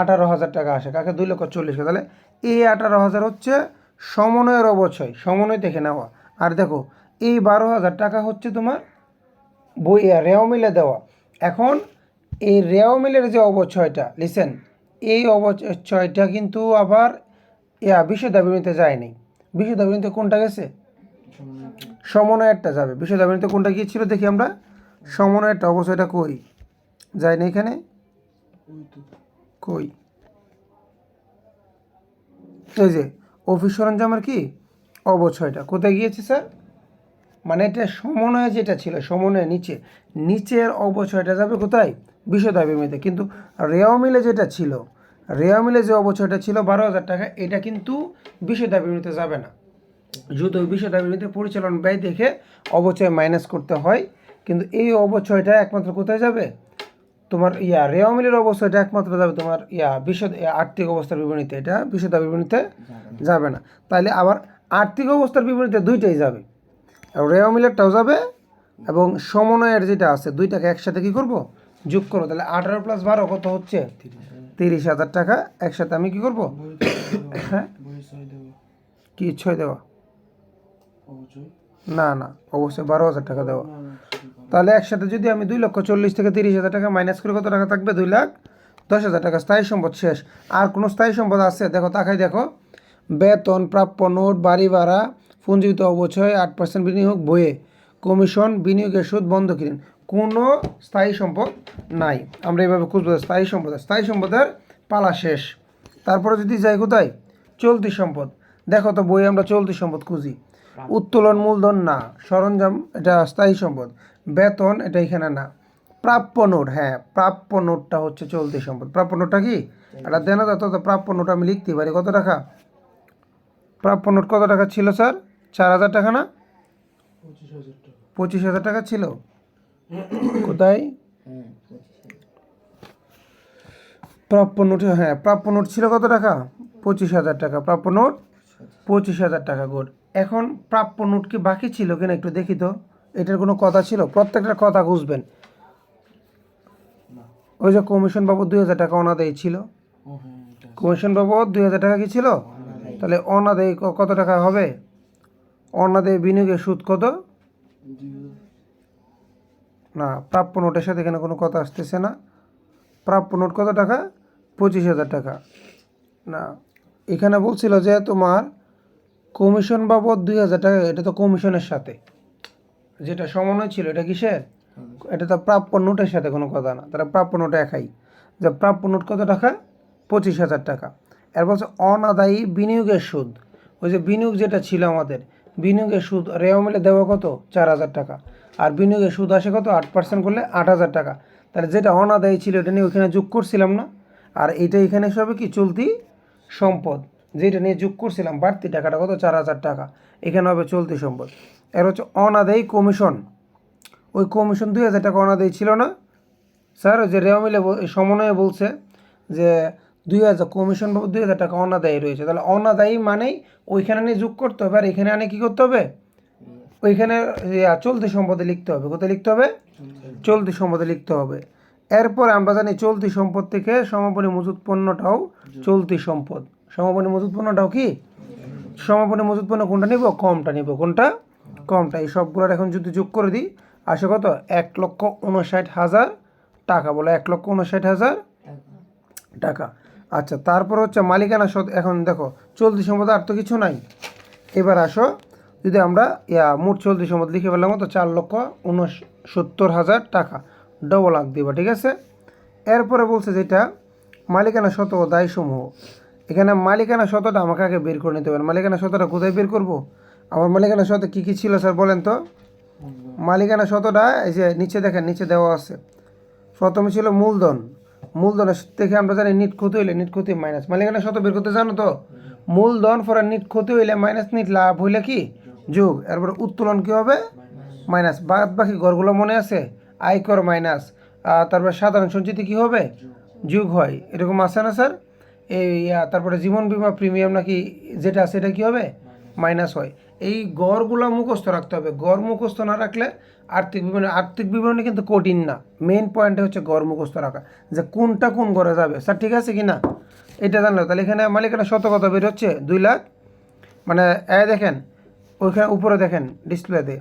18,000 টাকা আসে। কাকে? 2,40,000। তাহলে এই 18,000 হচ্ছে সমন্বয়ের অবচয়, সমন্বয় দেখে নেওয়া। আর দেখো এই 12,000 টাকা হচ্ছে তোমার রেও মিলে দেওয়া। এখন এই রেও মিলের যে অবচয়টা, লিসেন, এই অবচয়টা কিন্তু আবার বিশুদ্ধ বিবরণীতে যায়নি। বিশুদ্ধ বিবরণীতে কোনটা গেছে? সমন্বয়েরটা যাবে। বিশুদ্ধ বিবরণীতে কোনটা গিয়েছিল দেখি আমরা? সমন্বয়েরটা। অবচয়টা কই? যায়নি এখানে, কই? এই যে অফিস সরঞ্জামের কি অবচয়টা কোথায় গিয়েছে স্যার? মানে এটা সমন্বয়ে যেটা ছিল, সমন্বয়ে নিচে, নিচের অবচয়টা যাবে কোথায়? বিশুদ্ধ বিবরণীতে। কিন্তু রেও মিলে যেটা ছিল, রেও মিলে যে অবচয়টা ছিল 12,000 টাকা, এটা কিন্তু বিশুদ্ধ বিবরণীতে যাবে না। যদি ওই বিশুদ্ধ বিবরণীতে পরিচালন ব্যয় দেখে অবচয় মাইনাস করতে হয়, কিন্তু এই অবচয়টা একমাত্র কোথায় যাবে? তোমার রেওয়া মিলের অবস্থা এটা একমাত্র যাবে তোমার বিশদ আর্থিক অবস্থার বিবরণীতে, এটা বিশদ বিবরণীতে যাবে না। তাইলে আবার আর্থিক অবস্থার বিবরণীতে দুইটাই যাবে, রেওয়া মিলেরটাও যাবে এবং সমন্বয়ের যেটা আছে দুইটাকে একসাথে কি করব যোগ করবো। তাহলে 18 + 12 কত হচ্ছে? 30,000 টাকা একসাথে আমি কি করব? হ্যাঁ বই সই দেবো কি ইচ্ছয় দেওয়া? অবশ্যই। না না, অবশ্যই 12,000 টাকা দেওয়া। না, না, সেটা তাহলে একসাথে যদি আমি 2,40,000 থেকে 30,000 টাকা মাইনাস করে কত টাকা থাকবে? 2,10,000 টাকা। স্থায়ী সম্পদ শেষ। আর কোনো স্থায়ী সম্পদ আছে? দেখো তাকাই দেখো, বেতন, প্রাপ্য নোট, বাড়ি ভাড়া, পুঞ্জীভূত অবচয়, 8% বিনিয়োগ, বইয়ে কমিশন, বিনিয়োগের সুদ, বন্ধক ঋণ, কোনো স্থায়ী সম্পদ নাই। আমরা এইভাবে খুঁজবো স্থায়ী সম্পদ। স্থায়ী সম্পদের পালা শেষ। তারপরে যদি যাই কোথায়? চলতি সম্পদ। দেখো তো বই আমরা চলতি সম্পদ খুঁজি। উত্তোলন মূলধন না, সরঞ্জাম এটা স্থায়ী সম্পদ, বেতন এটা এখানে না, প্রাপ্য নোট, হ্যাঁ প্রাপ্য নোটটা হচ্ছে চলতি সম্পদ। প্রাপ্য নোটটা কি? এটা দেন তো, প্রাপ্য নোট আমি লিখতে পারি কত টাকা? প্রাপ্য নোট কত টাকা ছিল স্যার? 4,000 টাকা না? 25,000 টাকা। 25,000 টাকা ছিল। কোথায় হ্যাঁ 25,000 প্রাপ্য নোট? হ্যাঁ প্রাপ্য নোট ছিল কত টাকা? 25,000 টাকা। প্রাপ্য নোট 25,000 টাকা। গুড। এখন প্রাপ্য নোট কি বাকি ছিল কিনা একটু দেখি তো। এটার কোনো কথা ছিল? প্রত্যেকটা কথা বুঝবেন। না। ওই যে কমিশন বাবদ 2,000 টাকা অনাদায়ী ছিল। ও হ্যাঁ, এটা আছে। কমিশন বাবদ 2,000 টাকা কি ছিল? তাহলে অনাদায়ী কত টাকা হবে? অনাদায়ী বিনিয়োগের সুদ কত? দুই- না, প্রাপ্য নোটের সাথে এখানে কোনো কথা আসতেছে না। প্রাপ্য নোট কত টাকা? 25,000 টাকা। না, এখানে বলছিল যে তোমার কমিশন বাবদ 2,000 টাকা, এটা তো কমিশনের সাথে যেটা সমন্বয় ছিল, এটা কিসের? এটা তো প্রাপ্য নোটের সাথে কোনো কথা না। তারা প্রাপ্য নোট একাই। যে প্রাপ্য নোট কত টাকা? 25,000 টাকা। এর বলছে অনাদায়ী বিনিয়োগের সুদ। ওই যে বিনিয়োগ যেটা ছিল আমাদের, বিনিয়োগের সুদ রেওয়া মিলে দেওয়া কত? 4,000 টাকা। আর বিনিয়োগের সুদ আসে কত? 8% করলে 8,000 টাকা। তাহলে যেটা অনাদায়ী ছিল এটা নিয়ে ওইখানে যোগ করছিলাম না? আর এইটা এখানে সবে কি চলতি সম্পদ, যেটা নিয়ে যোগ করছিলাম বাড়তি টাকাটা কত? 4,000 টাকা। এখানে হবে চলতি সম্পদ। এর হচ্ছে অনাদায়ী কমিশন। ওই কমিশন 2,000 টাকা অনাদায়ী ছিল না স্যার? যে রেওয়া মিলে সমন্বয়ে বলছে যে 2,000 কমিশন বাবদ 2,000 টাকা অনাদায়ী রয়েছে। তাহলে অনাদায়ী মানেই ওইখানে নিয়ে যোগ করতে হবে, আর এখানে আনে কী করতে হবে? ওইখানে চলতি সম্পদে লিখতে হবে। কোথায় লিখতে হবে? চলতি সম্পদে লিখতে হবে। এরপরে আমরা জানি চলতি সম্পদ থেকে সমাপনী মজুত পণ্যটাও চলতি সম্পদ। সমাপনী মজুত পণ্যটাও কি? সমাপনী মজুত পণ্য কোনটা নিব? কমটা নিব। কোনটা? কমটা। এই সবগুলোর এখন যদি যোগ করে দিই আসে কত? 1,59,000 টাকা। বলো 1,59,000 টাকা। আচ্ছা, তারপর হচ্ছে মালিকানা সৎ। এখন দেখো চলতি সম্পদ আর তো কিছু নাই। এবার আসো, যদি আমরা মোট চলতি সম্পদ লিখে ফেললাম তো 4,69,000 টাকা। ডবল আঁক দিবা, ঠিক আছে? এরপরে বলছে যেটা মালিকানা শত ও দায়সমূহ। এখানে মালিকানা শতটা আমাকে আগে বের করে নিতে হবে। মালিকানা শতটা কোথায় বের করব? আমার মালিকানা শত কী কী ছিল স্যার বলেন তো? মালিকানা শতটা এই যে নিচে দেখেন, নিচে দেওয়া আছে। প্রথমে ছিল মূলধন। মূলধনের থেকে আমরা জানি নিট ক্ষতি হইলে নিট ক্ষতি মাইনাস। মালিকানা শত বের করতে জানো তো? মূলধন ফরে নিট ক্ষতি হইলে মাইনাস, নিট লাভ হইলে কি যোগ। এরপরে উত্তোলন কী হবে? মাইনাস। বাদ বাকি ঘরগুলো মনে আছে? আয়কর মাইনাস, তারপরে সাধারণ সঞ্চিতি কী হবে? যোগ হয়। এরকম আছে না স্যার? এই তারপরে জীবন বীমা প্রিমিয়াম নাকি যেটা আছে এটা কী হবে? মাইনাস হয়। এই গড়গুলো মুখস্থ রাখতে হবে। গড় মুখস্থ না রাখলে আর্থিক বিবরণী কিন্তু কঠিন না। মেইন পয়েন্টে হচ্ছে গড় মুখস্থ রাখা, যে কোনটা কোন গড়ে যাবে। স্যার ঠিক আছে কি না? এটা জানলো। তাহলে এখানে মালিকানা শত কত বের হচ্ছে? 2 লাখ, মানে দেখেন ওইখানে উপরে দেখেন ডিসপ্লেতে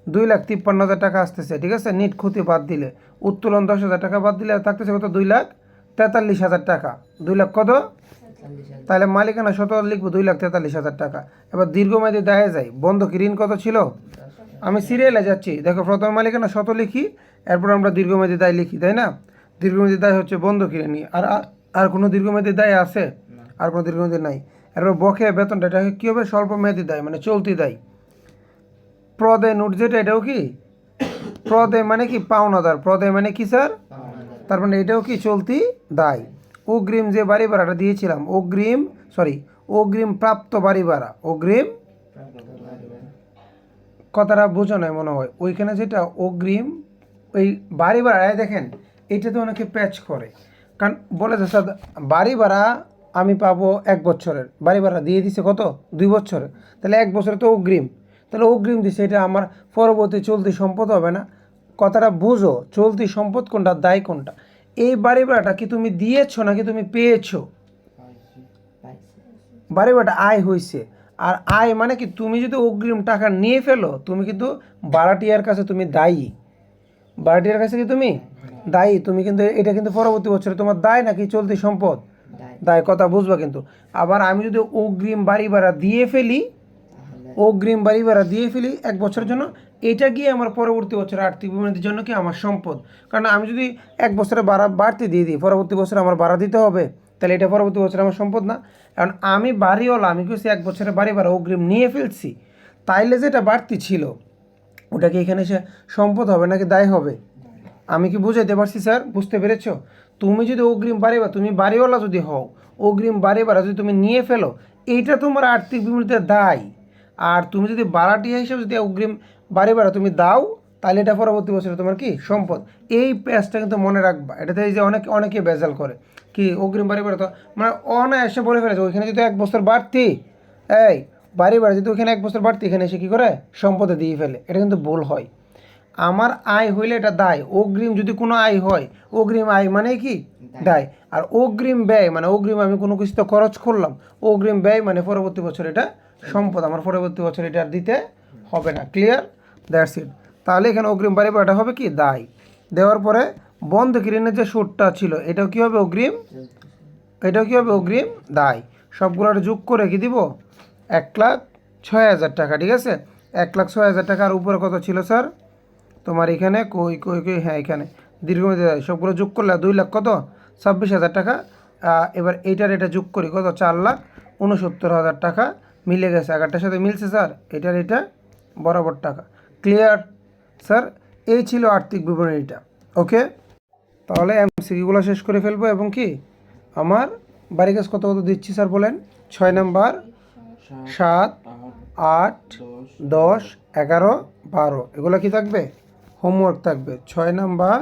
2,53,000 টাকা আসতেছে, ঠিক আছে? নিট ক্ষতি বাদ দিলে, উত্তোলন 10,000 টাকা বাদ দিলে থাকতেছে কত? 2,43,000 টাকা। 2 লাখ কত? 40,000 তাহলে মালিকানা শত লিখবো 2,43,000 টাকা। এবার দীর্ঘমেয়াদী দায়ে যাই। বন্ধকি ঋণ কত ছিল? আমি সিরিয়ালে যাচ্ছি। দেখো প্রথম মালিকানা শত লিখি, এরপর আমরা দীর্ঘমেয়াদী দায় লিখি, তাই না? দীর্ঘমেয়াদী দায় হচ্ছে বন্ধকি ঋণ। আর কোনো দীর্ঘমেয়াদী দায় আছে? আর কোনো দীর্ঘমেয়াদী নাই। এরপর বকেয়া বেতনটা, এটা কী হবে? স্বল্পমেয়াদী দায়, মানে চলতি দায়। প্রদেয় নোট যেটা, এটাও কি প্রদেয় মানে কি? পাওনাদার। প্রদেয় মানে কি স্যার? তার মানে এটাও কি চলতি দায়। অগ্রিম যে বাড়ি ভাড়াটা দিয়েছিলাম, অগ্রিম প্রাপ্ত বাড়ি ভাড়া, অগ্রিম কথাটা বোঝো নাই মনে হয়। ওইখানে যেটা অগ্রিম, ওই বাড়ি ভাড়ায় দেখেন এইটাতে অনেকে প্যাচ করে, কারণ বলে যে স্যার বাড়ি ভাড়া আমি পাবো 1 বছরের, বাড়ি ভাড়া দিয়ে দিছে কত 2 বছরের, তাহলে 1 বছরে তো অগ্রিম, তাহলে অগ্রিম দিছে, এটা আমার পরবর্তী চলতি সম্পদ হবে না। কথাটা বুঝো, চলতি সম্পদ কোনটা, দায় কোনটা। এই বাড়ি ভাড়াটা কি তুমি দিয়েছো নাকি তুমি পেয়েছো? পাইছি। পাইছে। বাড়ি ভাড়াটা আয় হয়েছে। আর আয় মানে কি, তুমি যদি অগ্রিম টাকা নিয়ে ফেলো তুমি কিন্তু ভাড়াটিয়ার কাছে তুমি দায়ী, ভাড়াটিয়ার কাছে কি তুমি দায়ী, তুমি কিন্তু এটা কিন্তু পরবর্তী বছরে তোমার দায় নাকি চলতি সম্পদ, দায়। দায়, কথা বুঝবা কিন্তু। আবার আমি যদি অগ্রিম বাড়ি ভাড়া দিয়ে ফেলি, তাহলে অগ্রিম বাড়ি ভাড়া দিয়ে ফেলি 1 বছরের জন্য, এটা গিয়ে আমার পরবর্তী বছরে আর্থিক বিবরণীর জন্য কি আমার সম্পদ। কারণ আমি যদি 1 বছরে ভাড়া বাড়তি দিয়ে দিই, পরবর্তী বছরে আমার ভাড়া দিতে হবে, তাহলে এটা পরবর্তী বছরে আমার সম্পদ না। কারণ আমি বাড়িওয়ালা, আমি কিছু 1 বছরে বাড়ি ভাড়া অগ্রিম নিয়ে ফেলছি, তাইলে যেটা বাড়তি ছিল ওটা কি এখানে এসে সম্পদ হবে নাকি দায় হবে? আমি কি বুঝাইতে পারছি স্যার, বুঝতে পেরেছো? তুমি যদি অগ্রিম বাড়ি ভাড়া, তুমি বাড়িওয়ালা যদি হও, অগ্রিম বাড়ি ভাড়া যদি তুমি নিয়ে ফেলো, এইটা তোমার আর্থিক বিবরণীতে দায়। আর তুমি যদি ভাড়াটিয়া হিসেবে যদি অগ্রিম বাড়ি ভাড়া তুমি দাও, তাহলে এটা পরবর্তী বছরে তোমার কি সম্পদ। এই প্যাচটা কিন্তু মনে রাখবা, এটাতে এই যে অনেকে বেজাল করে কি অগ্রিম বাড়ি ভাড়া, তো মানে অনায়াসে বলে ফেলেছে ওইখানে যদি 1 বছর বাড়তি, এই বাড়ি ভাড়া যদি ওইখানে 1 বছর বাড়তি, এখানে এসে কী করে সম্পদে দিয়ে ফেলে, এটা কিন্তু ভুল হয়। আমার আয় হইলে এটা দায়, অগ্রিম যদি কোনো আয় হয়, অগ্রিম আয় মানে কি দায়। আর অগ্রিম ব্যয় মানে অগ্রিম আমি কোনো কিছুতে খরচ করলাম, অগ্রিম ব্যয় মানে পরবর্তী বছর এটা সম্পদ, আমার পরবর্তী বছর এটা আর দিতে হবে না। ক্লিয়ার? That's it. তাহলে এখানে অগ্রিম বাড়ি ভাড়াটা হবে কি দায়। দেওয়ার পরে বন্ধকি ঋণের যে সুদটা ছিল এটাও কী হবে অগ্রিম, এটাও কী হবে অগ্রিম দায়। সবগুলো যোগ করে কি দিব 1,06,000 টাকা, ঠিক আছে। 1,06,000 টাকা। আর উপরে কত ছিল স্যার তোমার এখানে, কই কই কই, হ্যাঁ এখানে দীর্ঘমেয়াদী দায়, সবগুলো যোগ করলে 2 লাখ কত 26,000 টাকা। এবার এইটার এটা যোগ করি কত 4,69,000 টাকা, মিলে গেছে, আগেরটার সাথে মিলছে স্যার, এটার এটা বরাবর টাকা। Clear sir? এই ছিল আর্থিক বিবরণীটা। ওকে, তাহলে এমসিকিউগুলো শেষ করে ফেলবো এবং কি আমার বাড়ি কাজ কত কত দিচ্ছি স্যার বলেন। 6 নাম্বার, 7, 8, 10, 11, 12 এগুলো কি থাকবে হোমওয়ার্ক থাকবে। 6 নাম্বার,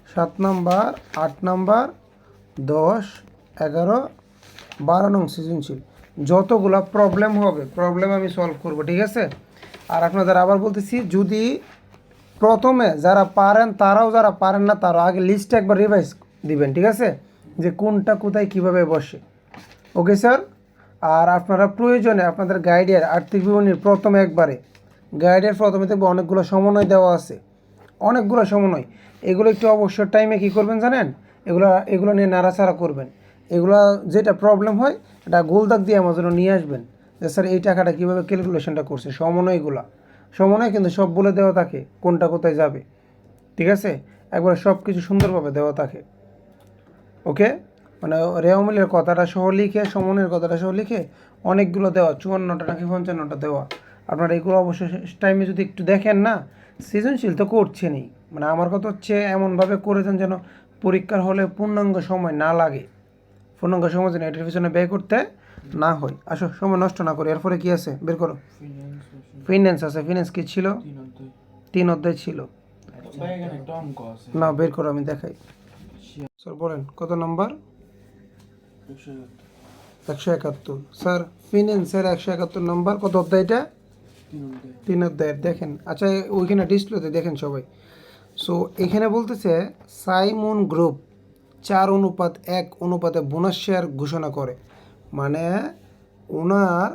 7 নাম্বার, 8 নাম্বার, 10, 11, 12 নং সৃজনশীল। যতগুলো প্রবলেম হবে প্রবলেম আমি সলভ করব, ঠিক আছে। আর আপনাদের আবার বলতেছি, যদি প্রথমে যারা পারেন তারাও, যারা পারেন না তারাও আগে লিস্টটা একবার রিভাইজ দিবেন, ঠিক আছে, যে কোনটা কোথায় কিভাবে বসে। Okay sir? আর আপনারা প্রয়োজনে আপনাদের গাইডের আর্থিক বিবরণীর প্রথমে একবারে গাইডের প্রথমে দেখবো অনেকগুলো সমন্বয় দেওয়া আছে, অনেকগুলো সমন্বয়। এগুলো একটু অবসর টাইমে কী করবেন জানেন, এগুলো নিয়ে নাড়াচাড়া করবেন। এগুলো যেটা প্রবলেম হয় এটা গোল দাগ দিয়ে আমার জন্য নিয়ে আসবেন, যে স্যার এই টাকাটা কীভাবে ক্যালকুলেশনটা করছে। সমন্বয় কিন্তু সব বলে দেওয়া থাকে কোনটা কোথায় যাবে, ঠিক আছে, একবারে সব কিছু সুন্দরভাবে দেওয়া থাকে। ওকে, মানে রেওমিলের কথাটা সহ লিখে, সমনের কথাটা সহ লিখে অনেকগুলো দেওয়া, 54টা নাকি 55টা দেওয়া। আপনারা এগুলো অবশ্যই টাইমে যদি একটু দেখেন না, সৃজনশীল তো করছেনই, মানে আমার কথা হচ্ছে এমনভাবে করেছেন যেন পরীক্ষার হলে পূর্ণাঙ্গ সময় না লাগে, পূর্ণাঙ্গ সময় যেন এটার পিছনে ব্যয় করতে না হয়। আসো সময় নষ্ট না করি। এরপরে কি আছে বের করো। ফিন্যান্স আছে। ফিন্যান্স কি ছিল? 3 অধ্যায় ছিল না, বের করো আমি দেখাই। স্যার বলেন কত নাম্বার? 171। স্যার ফিন্যান্সের 171 নাম্বার, কত অধ্যায়টা? 3 অধ্যায়ের। দেখেন, আচ্ছা ওইখানে ডিসপ্লেতে দেখেন সবাই। সো এখানে বলতেছে সাইমন গ্রুপ 4:1 অনুপাতে বোনাস শেয়ার ঘোষণা করে, মানে ওনার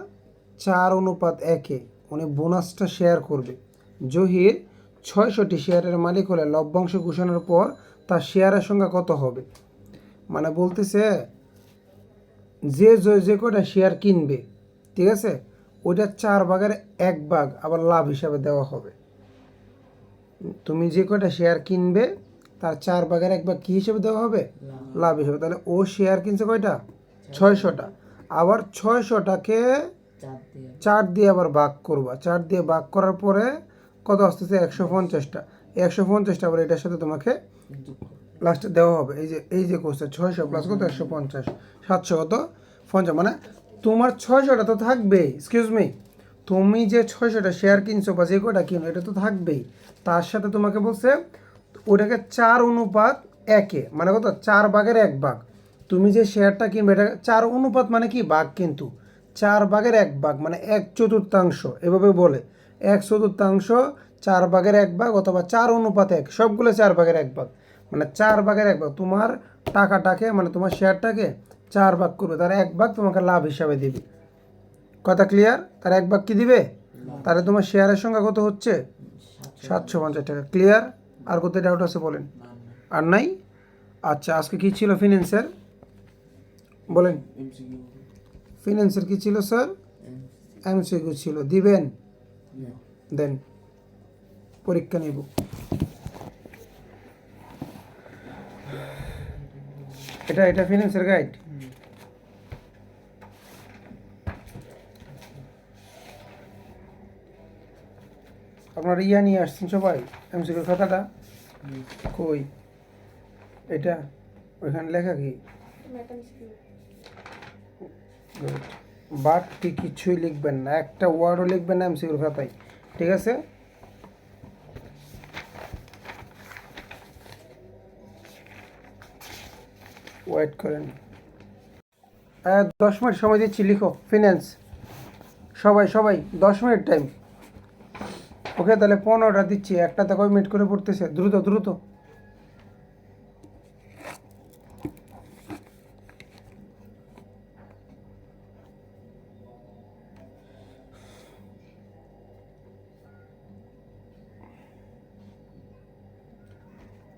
4:1 উনি বোনাসটা শেয়ার করবে। জহির 600টি শেয়ারের মালিক হলে লভ্যাংশ ঘোষণার পর তার শেয়ারের সংখ্যা কত হবে। মানে বলতেছে যে কটা শেয়ার কিনবে, ঠিক আছে, ওইটা 4 ভাগের 1 ভাগ আবার লাভ হিসাবে দেওয়া হবে। তুমি যে কটা শেয়ার কিনবে তার 4 ভাগের 1 ভাগ কী হিসেবে দেওয়া হবে? লাভ হিসেবে। তাহলে ও শেয়ার কিনছে কয়টা? 600টা। আবার 600টাকে 4 দিয়ে আবার ভাগ করবা, 4 দিয়ে ভাগ করার পরে কত আসতেছে? 150টা। 150টা আবার এটার সাথে তোমাকে লাস্টে দেওয়া হবে। এই যে কোর্সটা 600 প্লাস কত 150, 700 কত 50, মানে তোমার 600টা তো থাকবেই। এক্সকিউজ মি, তুমি যে 600টা শেয়ার কিনছো বা যে কটা কিনো এটা তো থাকবেই, তার সাথে তোমাকে বলছে ওটাকে 4:1 একে মানে কত 4/1 তুমি যে শেয়ারটা কিনবে এটা 4 অনুপাত মানে কি ভাগ, কিন্তু 4/1 মানে 1/4 এভাবে বলে 1/4 4/1 অথবা 4:1 সবগুলো 4/1 মানে 4/1 তোমার টাকাটাকে মানে তোমার শেয়ারটাকে 4 ভাগ করবে, তার 1 ভাগ তোমাকে লাভ হিসাবে দিবে। কথা ক্লিয়ার? তার 1 ভাগ কি দিবে? তাহলে তোমার শেয়ারের সংখ্যা কত হচ্ছে? 750 টাকা। ক্লিয়ার? আর কত ডাউট আছে বলেন? আর নাই? আচ্ছা, আজকে কি ছিল ফিন্যান্সের বলেন? এমসিকিউ ফিন্যান্সের কি ছিল স্যার? এমসিকিউ ছিল। দিবেন? দেন, পরীক্ষা নিব। এটা ফিন্যান্সের গাইড। আপনারা ইয়া নিয়ে আসছেন সবাই এমসিকিউ খাতাটা? কই এটা? ওইখানে লেখা কি? Good. বাড়তি কিছুই লিখবেন না, একটা ওয়ার্ডও লিখবেন না এমসিকিউর খাতায়, ঠিক আছে? ওয়েট করেন, 10 মিনিট সময় দিচ্ছি, লিখো ফিন্যান্স। সবাই 10 মিনিট টাইম। ওকে, তাহলে 15টা দিচ্ছি, একটাতে কয় মিনিট করে পড়তেছে? দ্রুত দ্রুত।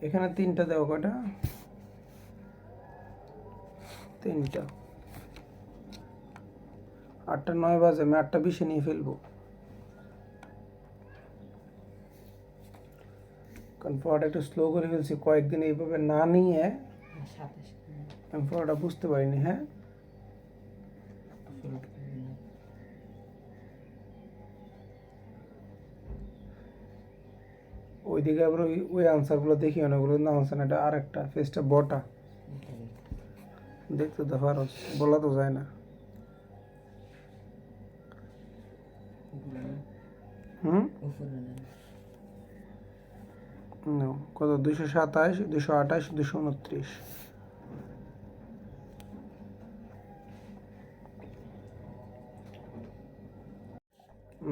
এখানে 3টা দেওয়া, কয়টা? 3টা। 8টা 9 বাজে, আমি 8টা 20-এ নিয়ে ফেলবো। কারণ পড়াটা একটু স্লো করে ফেলছি, কয়েকদিন এইভাবে না নিয়ে 27 আমি পড়াটা বুঝতে পারিনি। হ্যাঁ, ওইদিকে আবার ওই আনসারগুলো দেখি অনেকগুলো না আনসার, এটা আর একটা ফেসটা বটা দেখতে তো পারো, বলা তো যায় না। হুম, কত? 227, 228, 229।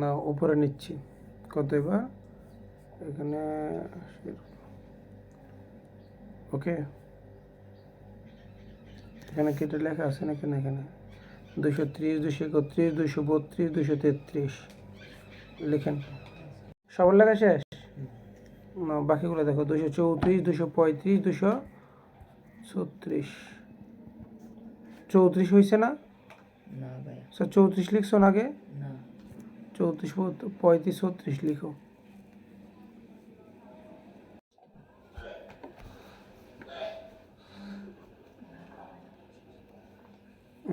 না, উপরে নিচ্ছি। কত এবার? এখানে ওকে, এখানে কেটে লেখা আছে না? এখানে 230, 231, 232, 233 লিখেন। সবার লেখা শেষ? না, বাকিগুলো দেখো। 234, 235, 236। 34 হয়েছে না না ভাইয়া, স্যার? 34 লিখছো না আগে? না 34, 35, 36 লিখো।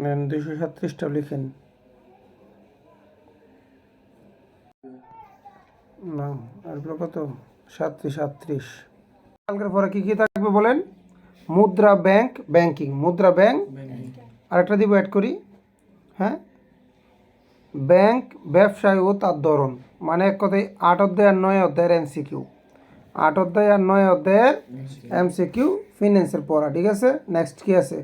নেন, 237টা লিখেন। না, এরপর কত? 37, 38। কালকের পরে কি কি থাকবে বলেন? মুদ্রা ব্যাংক, ব্যাংকিং, মুদ্রা ব্যাংক। আরেকটা দিব, অ্যাড করি। হ্যাঁ, ব্যাংক, ব্যবসায় ও তার ধরন, মানে এক কথায় 8 অধ্যায় আর 9 অধ্যায়ের এমসিকিউ। 8 অধ্যায় আর 9 অধ্যায়ের এমসিকিউ ফিন্যান্সের পড়া, ঠিক আছে? নেক্সট কি আছে?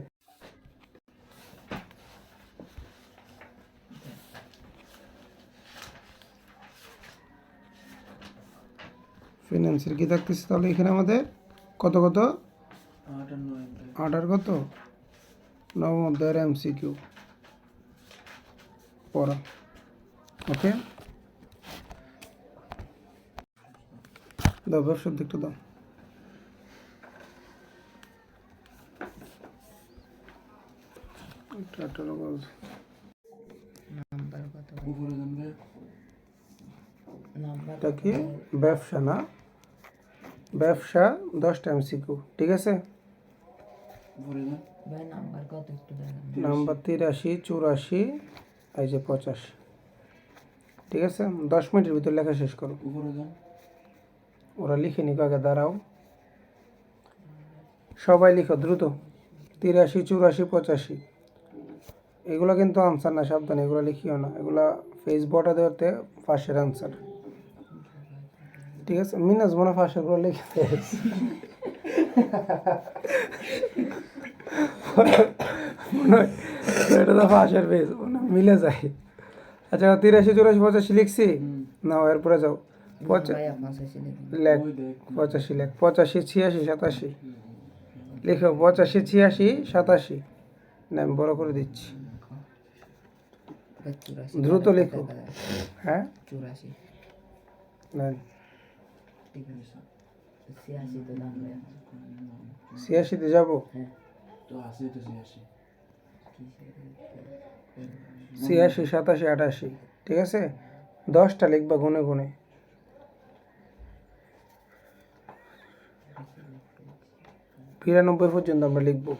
ফিন্যান্সের কি থাকতেছে তাহলে এখানে আমাদের? কত কত? 8 আর কত? 9 অধ্যায়ের এমসিকিউ পড়া। ওকে, দাও ব্যবসার দিকটা দাও। নাম্বার কত? উপরে যান ভাই। নাম্বার এটা কি? ব্যবসা না? ব্যবসা 10টা এমসিকিউ, ঠিক আছে? উপরে যান। ভাই নাম্বার কত একটু দেখান। নাম্বার 83, 84, এই যে 85, ঠিক আছে? 10 মিনিটের ভিতর লেখা শেষ করো। উপরে যান। ওরা লিখে নিক, আগে দাঁড়াও, সবাই লিখো দ্রুত। 83, 84, 85 এগুলো কিন্তু আনসার না, সাবধান, এগুলো লিখিও না, এগুলা ফেস বটা দেওয়াতে ফার্স্টের আনসার, ঠিক আছে? মিনাজ মনে ফার্স্টেরগুলো লিখে মনে হয় এটা তো ফাঁসের পেজ মিলে যায়। আচ্ছা 83 84 85 লিখছি না, এরপরে যাও ভাইয়া 85 লিখুন। লেখ 85 লেখ 85 86 87 লিখো 85 86 87 না আমি বড় করে দিচ্ছি, 84 দ্রুত লিখো। হ্যাঁ 84 না ঠিক আছে 86 তো দাম ভাইয়া 86 তে যাবো, হ্যাঁ তো আসে তো আসে 86 87 88 ঠিক আছে, 10টা লিখবা গুনে গুনে। বিরানব্বই পর্যন্ত আমরা লিখবো,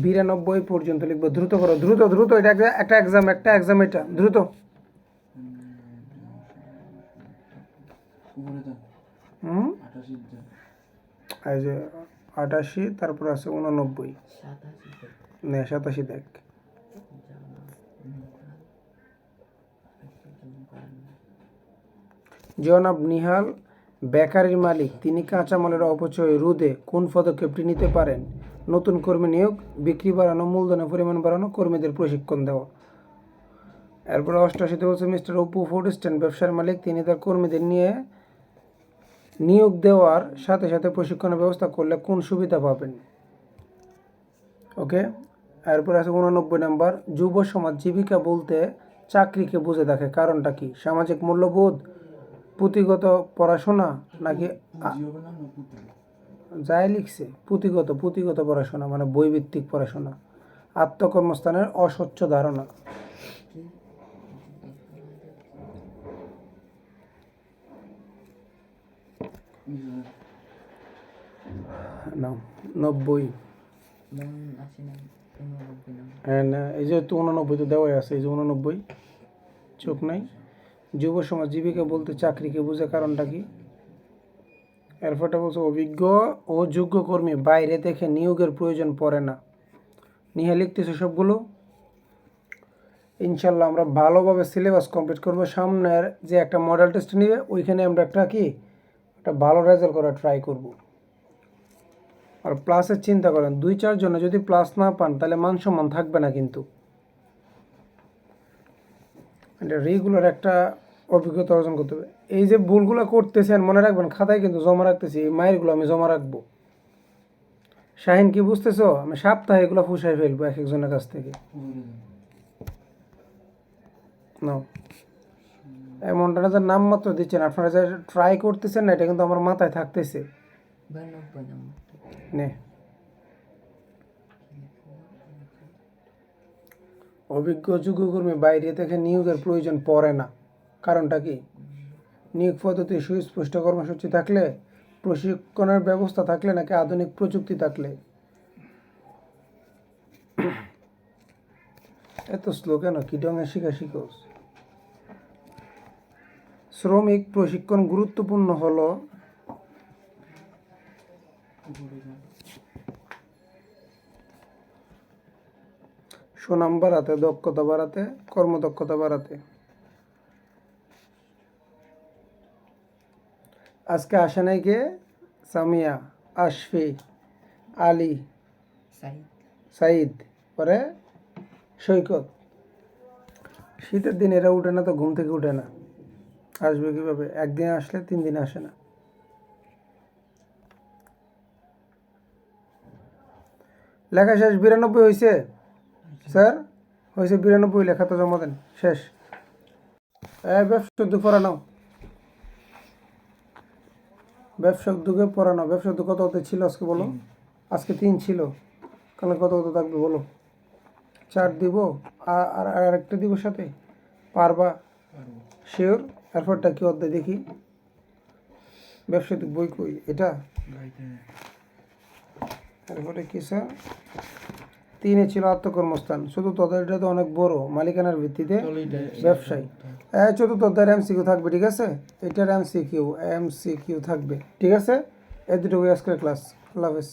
92 পর্যন্ত লিখবো। দ্রুত করো, দ্রুত দ্রুত, এটা একটা এক্সাম, এটা দ্রুত। উপরে দেন হুম 88 দেন। এই যে 88, তারপর আছে 89, 87 না 87 দেখ। জনাব নিহাল বেকারির মালিক, তিনি কাঁচামালের অপচয় রোধে কোন পদক্ষেপটি নিতে পারেন? নতুন কর্মী নিয়োগ, বিক্রি বাড়ানো, মূলধনের পরিমাণ বাড়ানো, কর্মীদের প্রশিক্ষণ দেওয়া। এরপর 88 বলছে মিস্টার অপু ফুড স্ট্যান্ড ব্যবসার মালিক, তিনি তার কর্মীদের নিয়ে নিয়োগ দেওয়ার সাথে সাথে প্রশিক্ষণের ব্যবস্থা করলে কোন সুবিধা পাবেন? ওকে। এরপর আছে 89 নাম্বার, যুব সমাজ জীবিকা বলতে চাকরিকে বুঝে দেখে, কারণটা কি? সামাজিক মূল্যবোধ, পুঁথিগত পড়াশোনা, নাকি জিও না নপুতে যাই লিখছে পুঁথিগত পড়াশোনা মানে বইভিত্তিক পড়াশোনা, আত্মকর্মস্থানের অস্বচ্ছ ধারণা। নাও 90, দাম আসে না 89 নাম হ্যাঁ না এই যে 89 তো দেওয়াই আছে, এই যে 89 চোখ নাই। যুব সমাজ জীবিকা বলতে চাকরিকে বুঝে, কারণটা কি? এরপরটা বলছে অভিজ্ঞ ও যোগ্য কর্মী বাইরে থেকে নিয়োগের প্রয়োজন পড়ে না। নিয়ে লিখতেছে সবগুলো। ইনশাল্লাহ আমরা ভালোভাবে সিলেবাস কমপ্লিট করব। সামনের যে একটা মডেল টেস্ট নিবে ওইখানে আমরা একটা ভালো রেজাল্ট করার ট্রাই করব। আর প্লাসের চিন্তা করেন, 2-4 জনে যদি প্লাস না পান তাহলে মান সম্মান থাকবে না, কিন্তু এটা রেগুলার একটা অভিজ্ঞতা অর্জন করতে হবে। এই যে ভুলগুলো করতেছেন মনে রাখবেন, খাতায় কিন্তু জমা রাখতেছি, এই মায়েরগুলো আমি জমা রাখবো। শাহিন কি বুঝতেছো? আমি সপ্তাহে এগুলো ফুসাই ফেলবো এক একজনের কাছ থেকে। উপরে দেন নাও এমনটা না যে নাম মাত্র দিচ্ছেন, আপনারা যে ট্রাই করতেছেন না, এটা কিন্তু আমার মাথায় থাকতেছে। 92 নাম্বার নে অভিজ্ঞ যোগ্যকর্মী বাইরে থেকে নিয়োগের প্রয়োজন পড়ে না, কারণটা কি? নিয়োগ পদ্ধতি সুস্পষ্ট কর্মসূচি থাকলে, প্রশিক্ষণের ব্যবস্থা থাকলে, নাকি আধুনিক প্রযুক্তি থাকলে? এত স্লো কেন? কি ডঙে শিখোস? শ্রমিক প্রশিক্ষণ গুরুত্বপূর্ণ হলো সুনাম বাড়াতে, দক্ষতা বাড়াতে, কর্মদক্ষতা বাড়াতে। আজকে আসে নাই কে? সামিয়া, আশফি, আলী, সাইদ, পরে সৈকত। শীতের দিন এরা উঠে না, তো ঘুম থেকে উঠে না, আসবে কিভাবে? একদিন আসলে 3 দিন আসে না। লেখা শেষ? 92 হয়েছে স্যার? হয়েছে 92, লেখা তো জমা দেন, শেষ। ব্যবসা পড়ানো, ব্যবসা উদ্যোগে পড়ানো। ব্যবসা উদ্যোগ কত হতে ছিল আজকে বলো? আজকে 3 ছিল, কালকে কত কত থাকবে বলো? 4 দিব, আর আরেকটা দিব সাথে, পারবা? শিওর? এরপরটা কি অধ্যায় দেখি? ব্যবসা উদ্যোগ বই কই? এটা এরপরে কি স্যার? 3 ছিল আত্মকর্মস্থান। চতুর্থ অধ্যায়টা তো অনেক বড়, মালিকানার ভিত্তিতে ব্যবসায়ী। চতুর্থ অধ্যায়ের এমসিকিউ থাকবে, ঠিক আছে? এটার এমসিকিউ থাকবে, ঠিক আছে? এই দুটো আজকের ক্লাস। আল্লাহ হাফেজ।